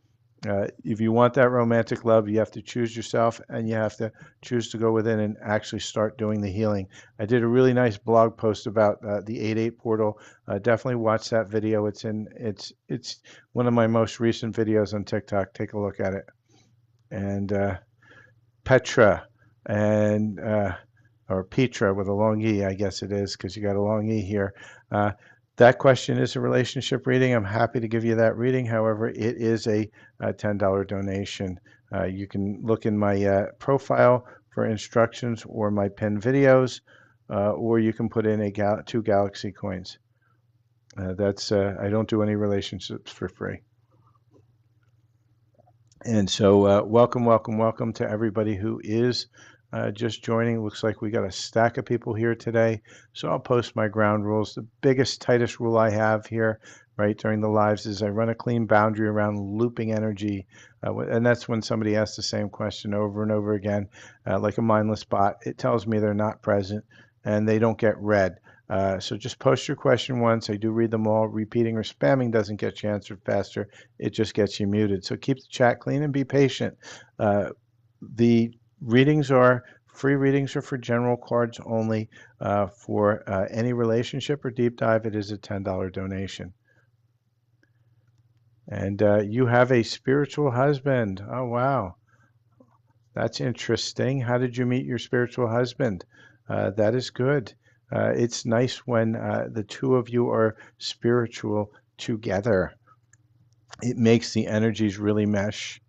If you want that romantic love, you have to choose yourself, and you have to choose to go within and actually start doing the healing. I did a really nice blog post about the 8-8 portal. Definitely watch that video. It's one of my most recent videos on TikTok. Take a look at it. And Petra, and or Petra with a long E, I guess it is, because you got a long E here. That question is a relationship reading. I'm happy to give you that reading. However, it is a $10 donation. You can look in my profile for instructions or my pinned videos, or you can put in 2 Galaxy coins. I don't do any relationships for free. And so welcome, welcome, welcome to everybody who is just joining. Looks like we got a stack of people here today. So I'll post my ground rules. The biggest, tightest rule I have here, right, during the lives is I run a clean boundary around looping energy. And that's when somebody asks the same question over and over again, like a mindless bot. It tells me they're not present and they don't get read. So just post your question once. I do read them all. Repeating or spamming doesn't get you answered faster. It just gets you muted. So keep the chat clean and be patient. The readings are free readings are for general cards only. For any relationship or deep dive, it is a $10 donation. And you have a spiritual husband. Oh, wow. That's interesting. How did you meet your spiritual husband? That is good. It's nice when the two of you are spiritual together. It makes the energies really mesh.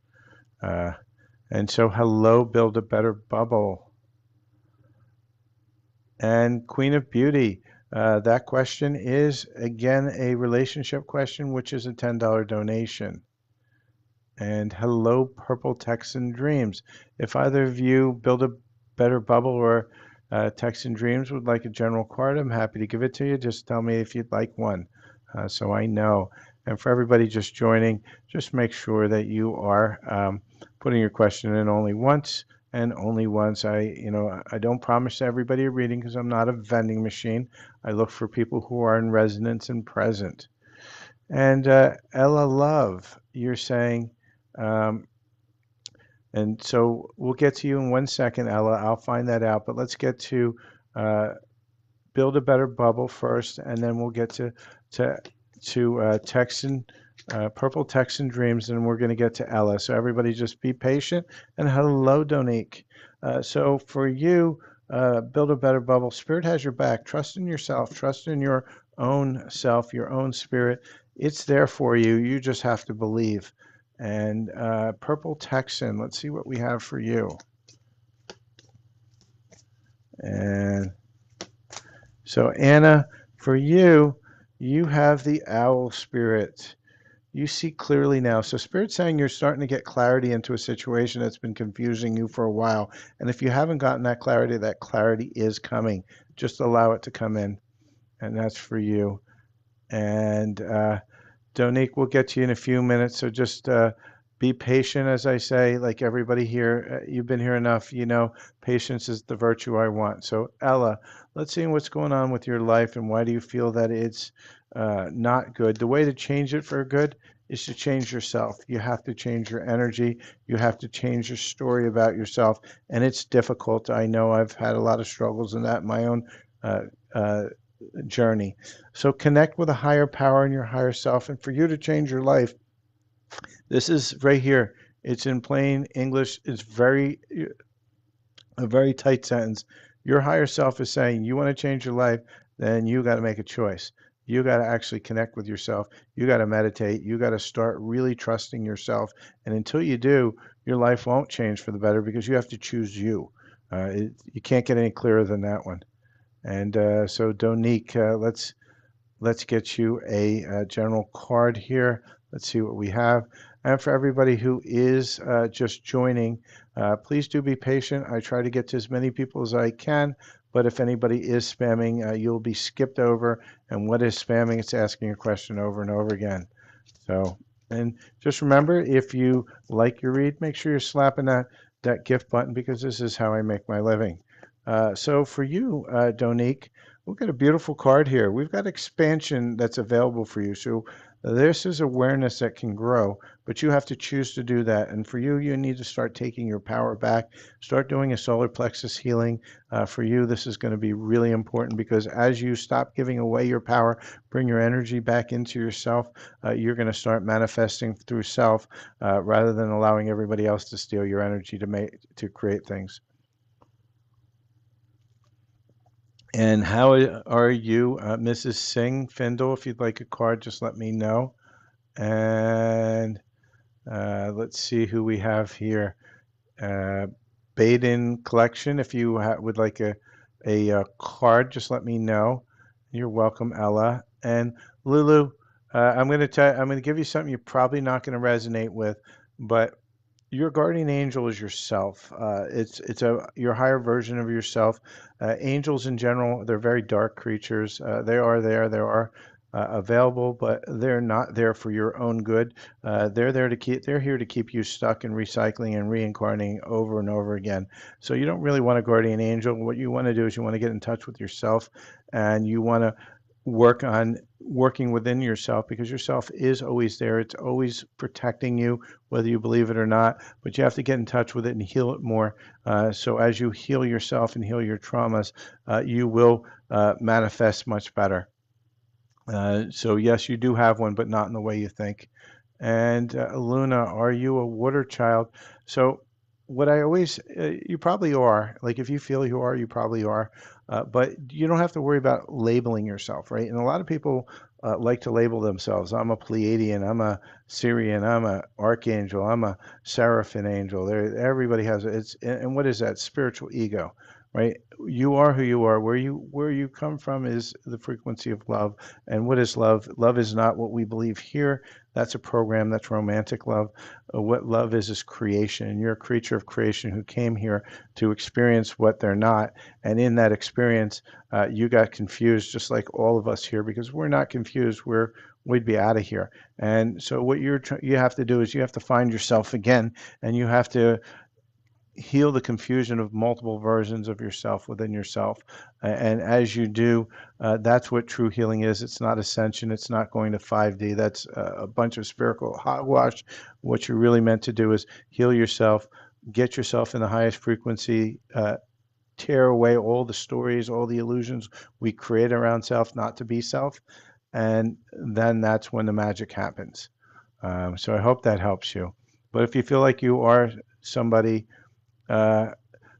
And so, hello, build a better bubble. And Queen of Beauty, that question is, again, a relationship question, which is a $10 donation. And hello, Purple Texan Dreams. If either of you build a better bubble or Texan Dreams would like a general card, I'm happy to give it to you. Just tell me if you'd like one, so I know. And for everybody just joining, just make sure that you are putting your question in only once and only once. I don't promise everybody a reading because I'm not a vending machine. I look for people who are in resonance and present. And Ella Love, you're saying, and so we'll get to you in 1 second, Ella. I'll find that out. But let's get to build a better bubble first, and then we'll get to Texan, Purple Texan Dreams, and we're going to get to Ella. So everybody just be patient. And hello, Donique. So for you, build a better bubble. Spirit has your back. Trust in yourself. Trust in your own self, your own spirit. It's there for you. You just have to believe. And Purple Texan, let's see what we have for you. And so Anna, for you, you have the owl spirit. You see clearly now. So Spirit's saying you're starting to get clarity into a situation that's been confusing you for a while. And if you haven't gotten that clarity is coming. Just allow it to come in. And that's for you. And Donique, we'll get to you in a few minutes. So just be patient, as I say, like everybody here. You've been here enough. You know, patience is the virtue I want. So Ella, let's see what's going on with your life and why do you feel that it's not good. The way to change it for good is to change yourself. You have to change your energy. You have to change your story about yourself. And it's difficult. I know I've had a lot of struggles in that, my own uh, uh, journey. So connect with a higher power in your higher self. And for you to change your life, this is right here. It's in plain English. It's a very tight sentence. Your higher self is saying you want to change your life, then you got to make a choice. You got to actually connect with yourself. You got to meditate. You got to start really trusting yourself. And until you do, your life won't change for the better because you have to choose you. You can't get any clearer than that one. And so, Donique, let's get you a general card here. Let's see what we have. And for everybody who is just joining, please do be patient. I try to get to as many people as I can, but if anybody is spamming, you'll be skipped over. And what is spamming? It's asking a question over and over again. So, and just remember, if you like your read, make sure you're slapping that gift button because this is how I make my living. So for you, Donique, we've got a beautiful card here. We've got expansion that's available for you. So this is awareness that can grow, but you have to choose to do that. And for you, you need to start taking your power back. Start doing a solar plexus healing. For you, this is going to be really important because as you stop giving away your power, bring your energy back into yourself, you're going to start manifesting through self rather than allowing everybody else to steal your energy to create things. And how are you, Mrs. Singh Findle? If you'd like a card, just let me know. And let's see who we have here. Uh, Baden Collection. If you would like a card, just let me know. You're welcome, Ella. And Lulu, I'm going to give you something you're probably not going to resonate with, but your guardian angel is yourself. It's your higher version of yourself. Angels in general, they're very dark creatures. They are there. They are available, but they're not there for your own good. They're there to keep. They're here to keep you stuck in recycling and reincarnating over and over again. So you don't really want a guardian angel. What you want to do is you want to get in touch with yourself, and you want to work on working within yourself because yourself is always there. It's always protecting you, whether you believe it or not. But you have to get in touch with it and heal it more. So as you heal yourself and heal your traumas, you will manifest much better. So yes, you do have one, but not in the way you think. And Luna, are you a water child? So what I always, you probably are. Like if you feel you are, you probably are. But you don't have to worry about labeling yourself, right? And a lot of people like to label themselves. I'm a Pleiadian. I'm a Syrian. I'm a Archangel. I'm a Seraphim angel. There, everybody has it. It's and what is that? Spiritual ego, right? You are who you are. Where you come from is the frequency of love. And what is love? Love is not what we believe here. That's a program. That's romantic love. What love is creation. And you're a creature of creation who came here to experience what they're not. And in that experience, you got confused, just like all of us here, because we're not confused. We'd be out of here. And so what you have to do is you have to find yourself again, and you have to heal the confusion of multiple versions of yourself within yourself. And as you do, that's what true healing is. It's not ascension. It's not going to 5D. That's a bunch of spiritual hogwash. What you're really meant to do is heal yourself, get yourself in the highest frequency, tear away all the stories, all the illusions we create around self not to be self, and then that's when the magic happens. So I hope that helps you. But if you feel like you are somebody, uh,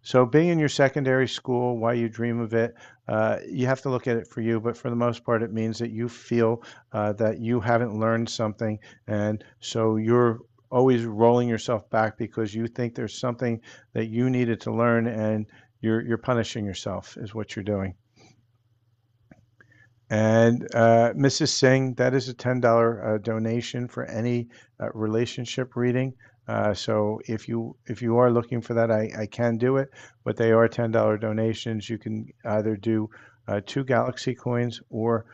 so being in your secondary school, why you dream of it, you have to look at it for you. But for the most part, it means that you feel that you haven't learned something, and so you're always rolling yourself back because you think there's something that you needed to learn, and you're punishing yourself is what you're doing. And Mrs. Singh, that is a $10 donation for any relationship reading. So if you are looking for that, I can do it, but they are $10 donations. You can either do 2 Galaxy coins, or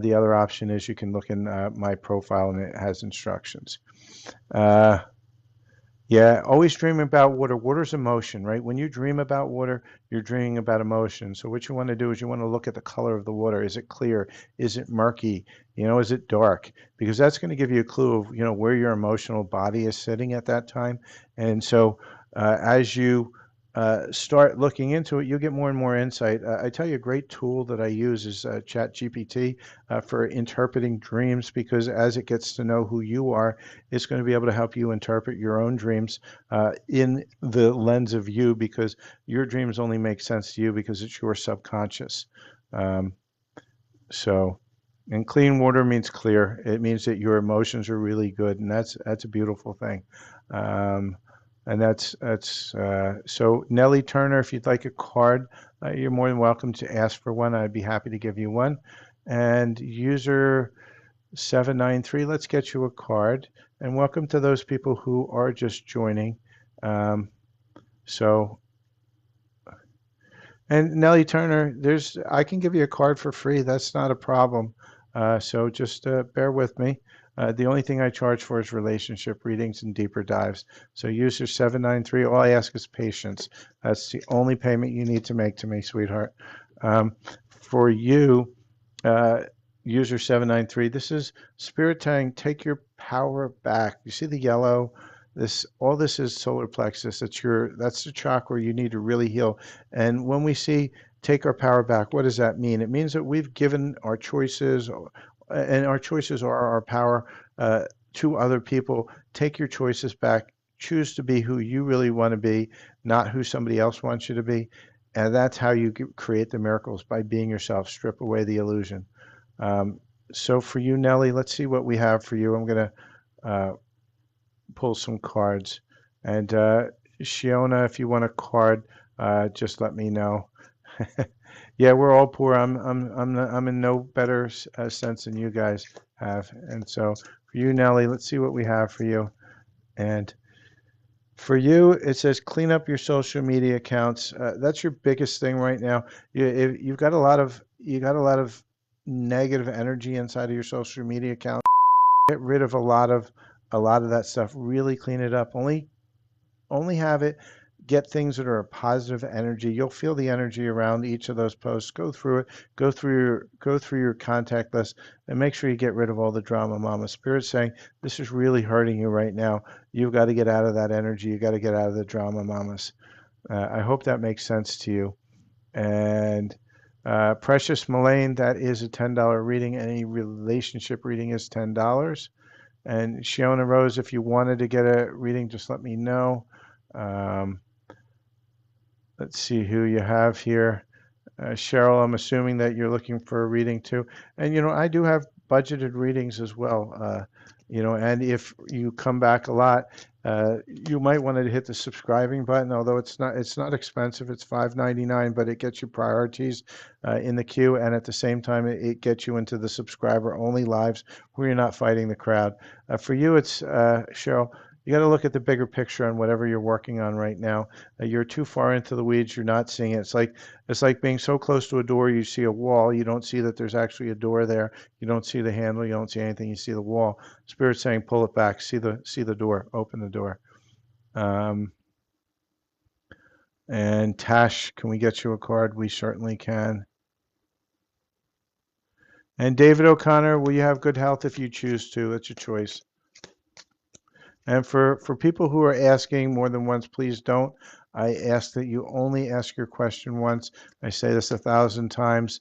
the other option is you can look in my profile and it has instructions. Uh, yeah, always dream about water. Water's emotion, right? When you dream about water, you're dreaming about emotion. So what you want to do is you want to look at the color of the water. Is it clear? Is it murky? Is it dark? Because that's going to give you a clue of, where your emotional body is sitting at that time. And so as you start looking into it, you'll get more and more insight. I tell you, a great tool that I use is ChatGPT for interpreting dreams, because as it gets to know who you are, it's going to be able to help you interpret your own dreams in the lens of you, because your dreams only make sense to you because it's your subconscious. Um, so, and clean water means clear. It means that your emotions are really good, and that's a beautiful thing. Um, and that's so Nellie Turner. If you'd like a card, you're more than welcome to ask for one. I'd be happy to give you one. And user 793, let's get you a card. And welcome to those people who are just joining. Um, so, and Nellie Turner, I can give you a card for free. That's not a problem. So just bear with me. The only thing I charge for is relationship readings and deeper dives. So user 793, all I ask is patience. That's the only payment you need to make to me, sweetheart. For you, uh, user 793, this is Spirit Tang, take your power back. You see the yellow? All this is solar plexus. That's the chakra you need to really heal. And when we see take our power back, what does that mean? It means that we've given our choices, and our choices are our power, to other people. Take your choices back. Choose to be who you really want to be, not who somebody else wants you to be. And that's how you create the miracles, by being yourself. Strip away the illusion. Um, so for you, Nellie, let's see what we have for you. I'm going to pull some cards. And Shiona, if you want a card, just let me know. Yeah, we're all poor. I'm in no better sense than you guys have. And so for you, Nellie, let's see what we have for you. And for you, it says clean up your social media accounts. That's your biggest thing right now. You've got a lot of negative energy inside of your social media account. Get rid of a lot of that stuff. Really clean it up. Only have it get things that are a positive energy. You'll feel the energy around each of those posts. Go through it. Go through your contact list, and make sure you get rid of all the drama mama. Spirit's saying this is really hurting you right now. You've got to get out of that energy. You got to get out of the drama mamas. I hope that makes sense to you. And Precious Mullane, that is a $10 reading. Any relationship reading is $10. And Shiona Rose, if you wanted to get a reading, just let me know. Um, let's see who you have here. Cheryl, I'm assuming that you're looking for a reading too. And I do have budgeted readings as well. And if you come back a lot, you might want to hit the subscribing button. Although it's not expensive. It's $5.99, but it gets you priorities in the queue, and at the same time, it gets you into the subscriber only lives where you're not fighting the crowd. For you, it's Cheryl. You got to look at the bigger picture on whatever you're working on right now. You're too far into the weeds. You're not seeing it. It's like being so close to a door, you see a wall. You don't see that there's actually a door there. You don't see the handle. You don't see anything. You see the wall. Spirit's saying, pull it back. See the door. Open the door. Um, and Tash, can we get you a card? We certainly can. And David O'Connor, will you have good health if you choose to? That's your choice. And for people who are asking more than once, please don't. I ask that you only ask your question once. I say this 1,000 times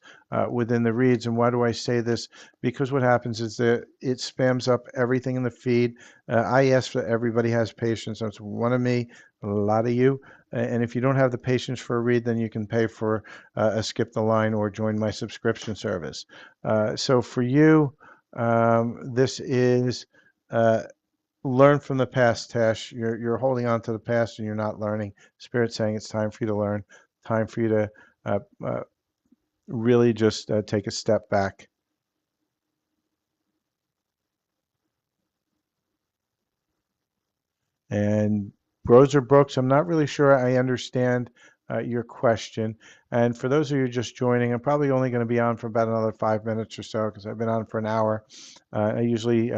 within the reads. And why do I say this? Because what happens is that it spams up everything in the feed. I ask that everybody has patience. That's one of me, a lot of you. And if you don't have the patience for a read, then you can pay for a skip the line or join my subscription service. So for you, this is learn from the past, Tash. You're holding on to the past and you're not learning. Spirit saying it's time for you to learn, time for you to uh, uh, really just take a step back. And Bros or Brooks, I'm not really sure I understand your question. And for those of you just joining, I'm probably only going to be on for about another 5 minutes or so because I've been on for an hour. I usually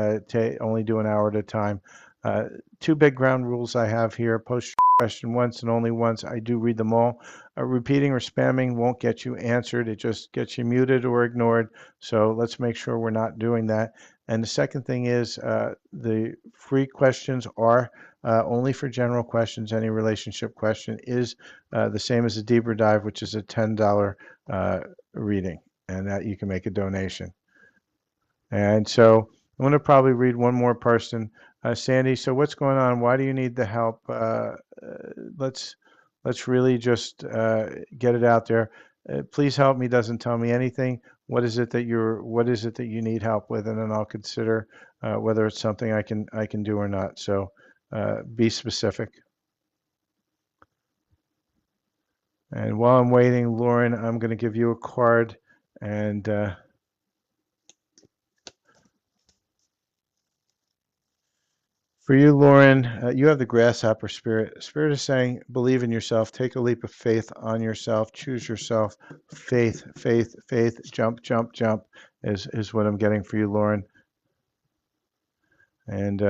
only do an hour at a time. Uh, Two big ground rules I have here. Post your question once and only once. I do read them all. Repeating or spamming won't get you answered. It just gets you muted or ignored. So let's make sure we're not doing that. And the second thing is the free questions are only for general questions. Any relationship question is the same as a deeper dive, which is a $10 reading, and that you can make a donation. And so I'm going to probably read one more person. Sandy, so what's going on? Why do you need the help? Let's let's really just get it out there. Please help me doesn't tell me anything. What is it that you need help with, and then I'll consider whether it's something I can do or not. So be specific. And while I'm waiting, Lauren, I'm going to give you a card. And for you, Lauren, you have the grasshopper spirit. Spirit is saying, believe in yourself, take a leap of faith on yourself, choose yourself. Faith, faith, faith, jump, jump, jump is what I'm getting for you, Lauren. And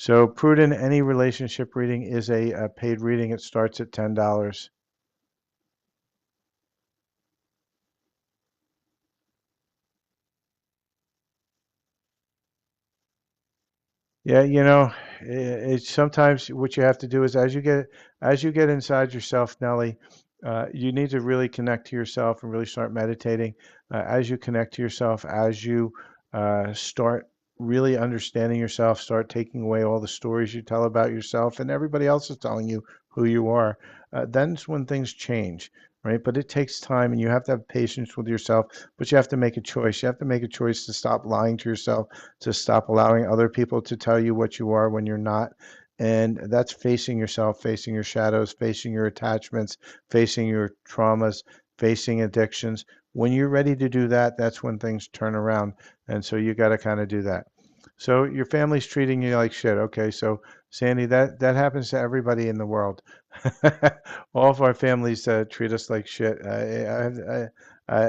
so, Prudent, any relationship reading is a paid reading. It starts at $10. Yeah, it's sometimes what you have to do is as you get inside yourself, Nellie, you need to really connect to yourself and really start meditating. As you connect to yourself, as you start really understanding yourself, start taking away all the stories you tell about yourself, and everybody else is telling you who you are. Then's when things change, right? But it takes time, and you have to have patience with yourself. But you have to make a choice. You have to make a choice to stop lying to yourself, to stop allowing other people to tell you what you are when you're not. And that's facing yourself, facing your shadows, facing your attachments, facing your traumas, facing addictions. When you're ready to do that, that's when things turn around. And so you got to kind of do that. So your family's treating you like shit. Okay, so Sandy, that happens to everybody in the world. All of our families treat us like shit.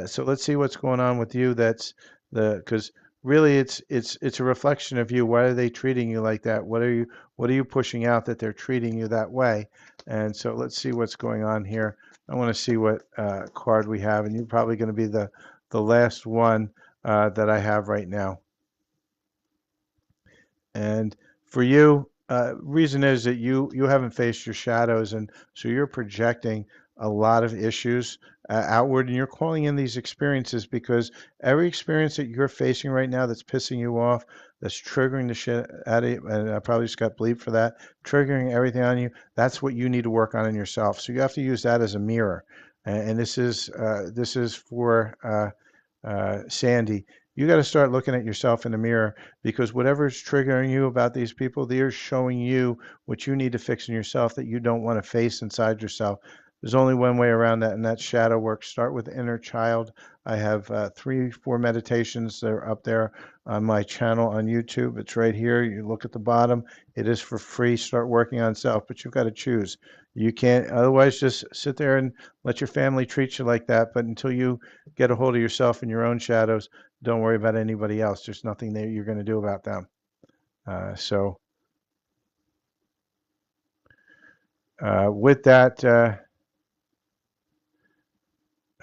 So let's see what's going on with you. That's because really it's a reflection of you. Why are they treating you like that? What are you pushing out that they're treating you that way? And so let's see what's going on here. I want to see what card we have, and you're probably going to be the last one that I have right now. And for you, reason is that you haven't faced your shadows, and so you're projecting a lot of issues outward, and you're calling in these experiences because every experience that you're facing right now that's pissing you off, that's triggering the shit out of you, and I probably just got bleeped for that, triggering everything on you. That's what you need to work on in yourself. So you have to use that as a mirror, and this is for Sandy. You got to start looking at yourself in the mirror because whatever's triggering you about these people, they're showing you what you need to fix in yourself that you don't want to face inside yourself. There's only one way around that, and that's shadow work. Start with inner child. I have 3, 4 meditations that are up there on my channel on YouTube. It's right here. You look at the bottom. It is for free. Start working on self, but you've got to choose. You can't otherwise just sit there and let your family treat you like that. But until you get a hold of yourself and your own shadows, don't worry about anybody else. There's nothing that you're going to do about them. So with that,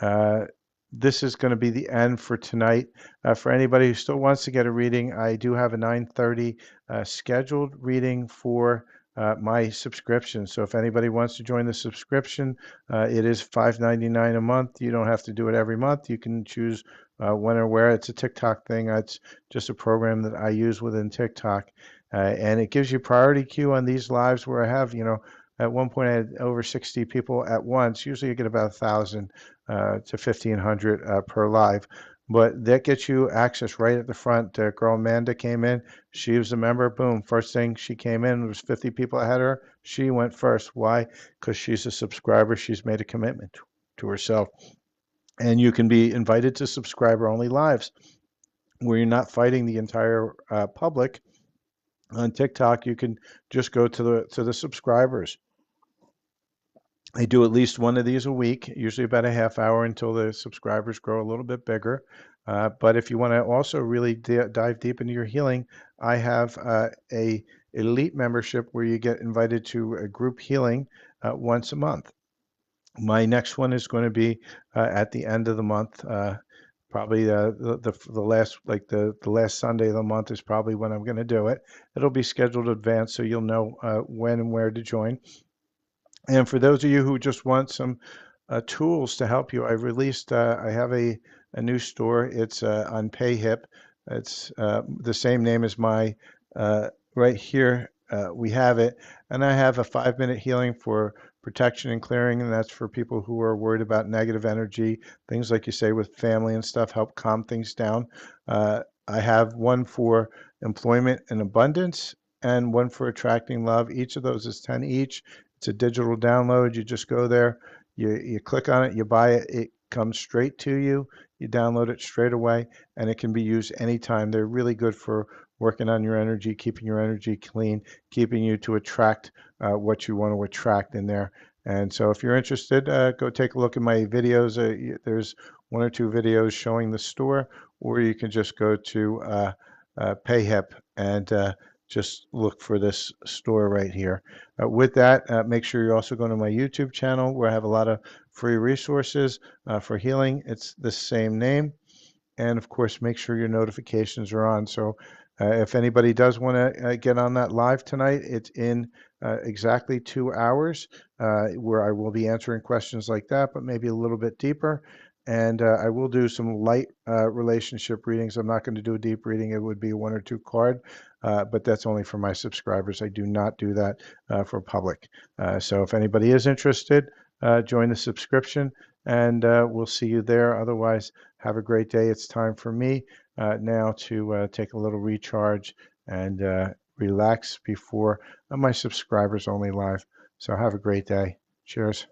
uh, this is going to be the end for tonight. For anybody who still wants to get a reading, I do have a 9:30 scheduled reading for my subscription. So if anybody wants to join the subscription, it is $5.99 a month. You don't have to do it every month. You can choose when or where. It's a TikTok thing. It's just a program that I use within TikTok. And it gives you priority queue on these lives where I have, at one point I had over 60 people at once. Usually you get about 1,000 to 1,500 per live. But that gets you access right at the front. Girl Amanda came in. She was a member. Boom. First thing she came in, there was 50 people ahead of her. She went first. Why? Because she's a subscriber. She's made a commitment to herself. And you can be invited to subscriber only lives where you're not fighting the entire public. On TikTok, you can just go to the subscribers. I do at least one of these a week, usually about a half hour until the subscribers grow a little bit bigger. But if you want to also really dive deep into your healing, I have a elite membership where you get invited to a group healing once a month. My next one is going to be at the end of the month. Probably the last the last Sunday of the month is probably when I'm going to do it. It'll be scheduled in advance, so you'll know when and where to join. And for those of you who just want some tools to help you, I have a new store. It's on PayHip. It's the same name as my, right here. We have it. And I have a 5-minute healing for protection and clearing. And that's for people who are worried about negative energy, things like you say with family and stuff, help calm things down. I have one for employment and abundance and one for attracting love. Each of those is 10 each. It's a digital download. You just go there, you click on it, you buy it, it comes straight to you. You download it straight away, and it can be used anytime. They're really good for working on your energy, keeping your energy clean, keeping you to attract what you want to attract in there. And so if you're interested, go take a look at my videos. There's 1 or 2 videos showing the store, or you can just go to PayHip and just look for this store right here. With that, make sure you're also going to my YouTube channel where I have a lot of free resources for healing. It's the same name. And of course, make sure your notifications are on. So if anybody does want to get on that live tonight, it's in exactly 2 hours where I will be answering questions like that, but maybe a little bit deeper. And I will do some light relationship readings. I'm not going to do a deep reading. It would be 1 or 2 card, but that's only for my subscribers. I do not do that for public. So if anybody is interested, join the subscription and we'll see you there. Otherwise, have a great day. It's time for me now to take a little recharge and relax before my subscribers only live. So have a great day. Cheers.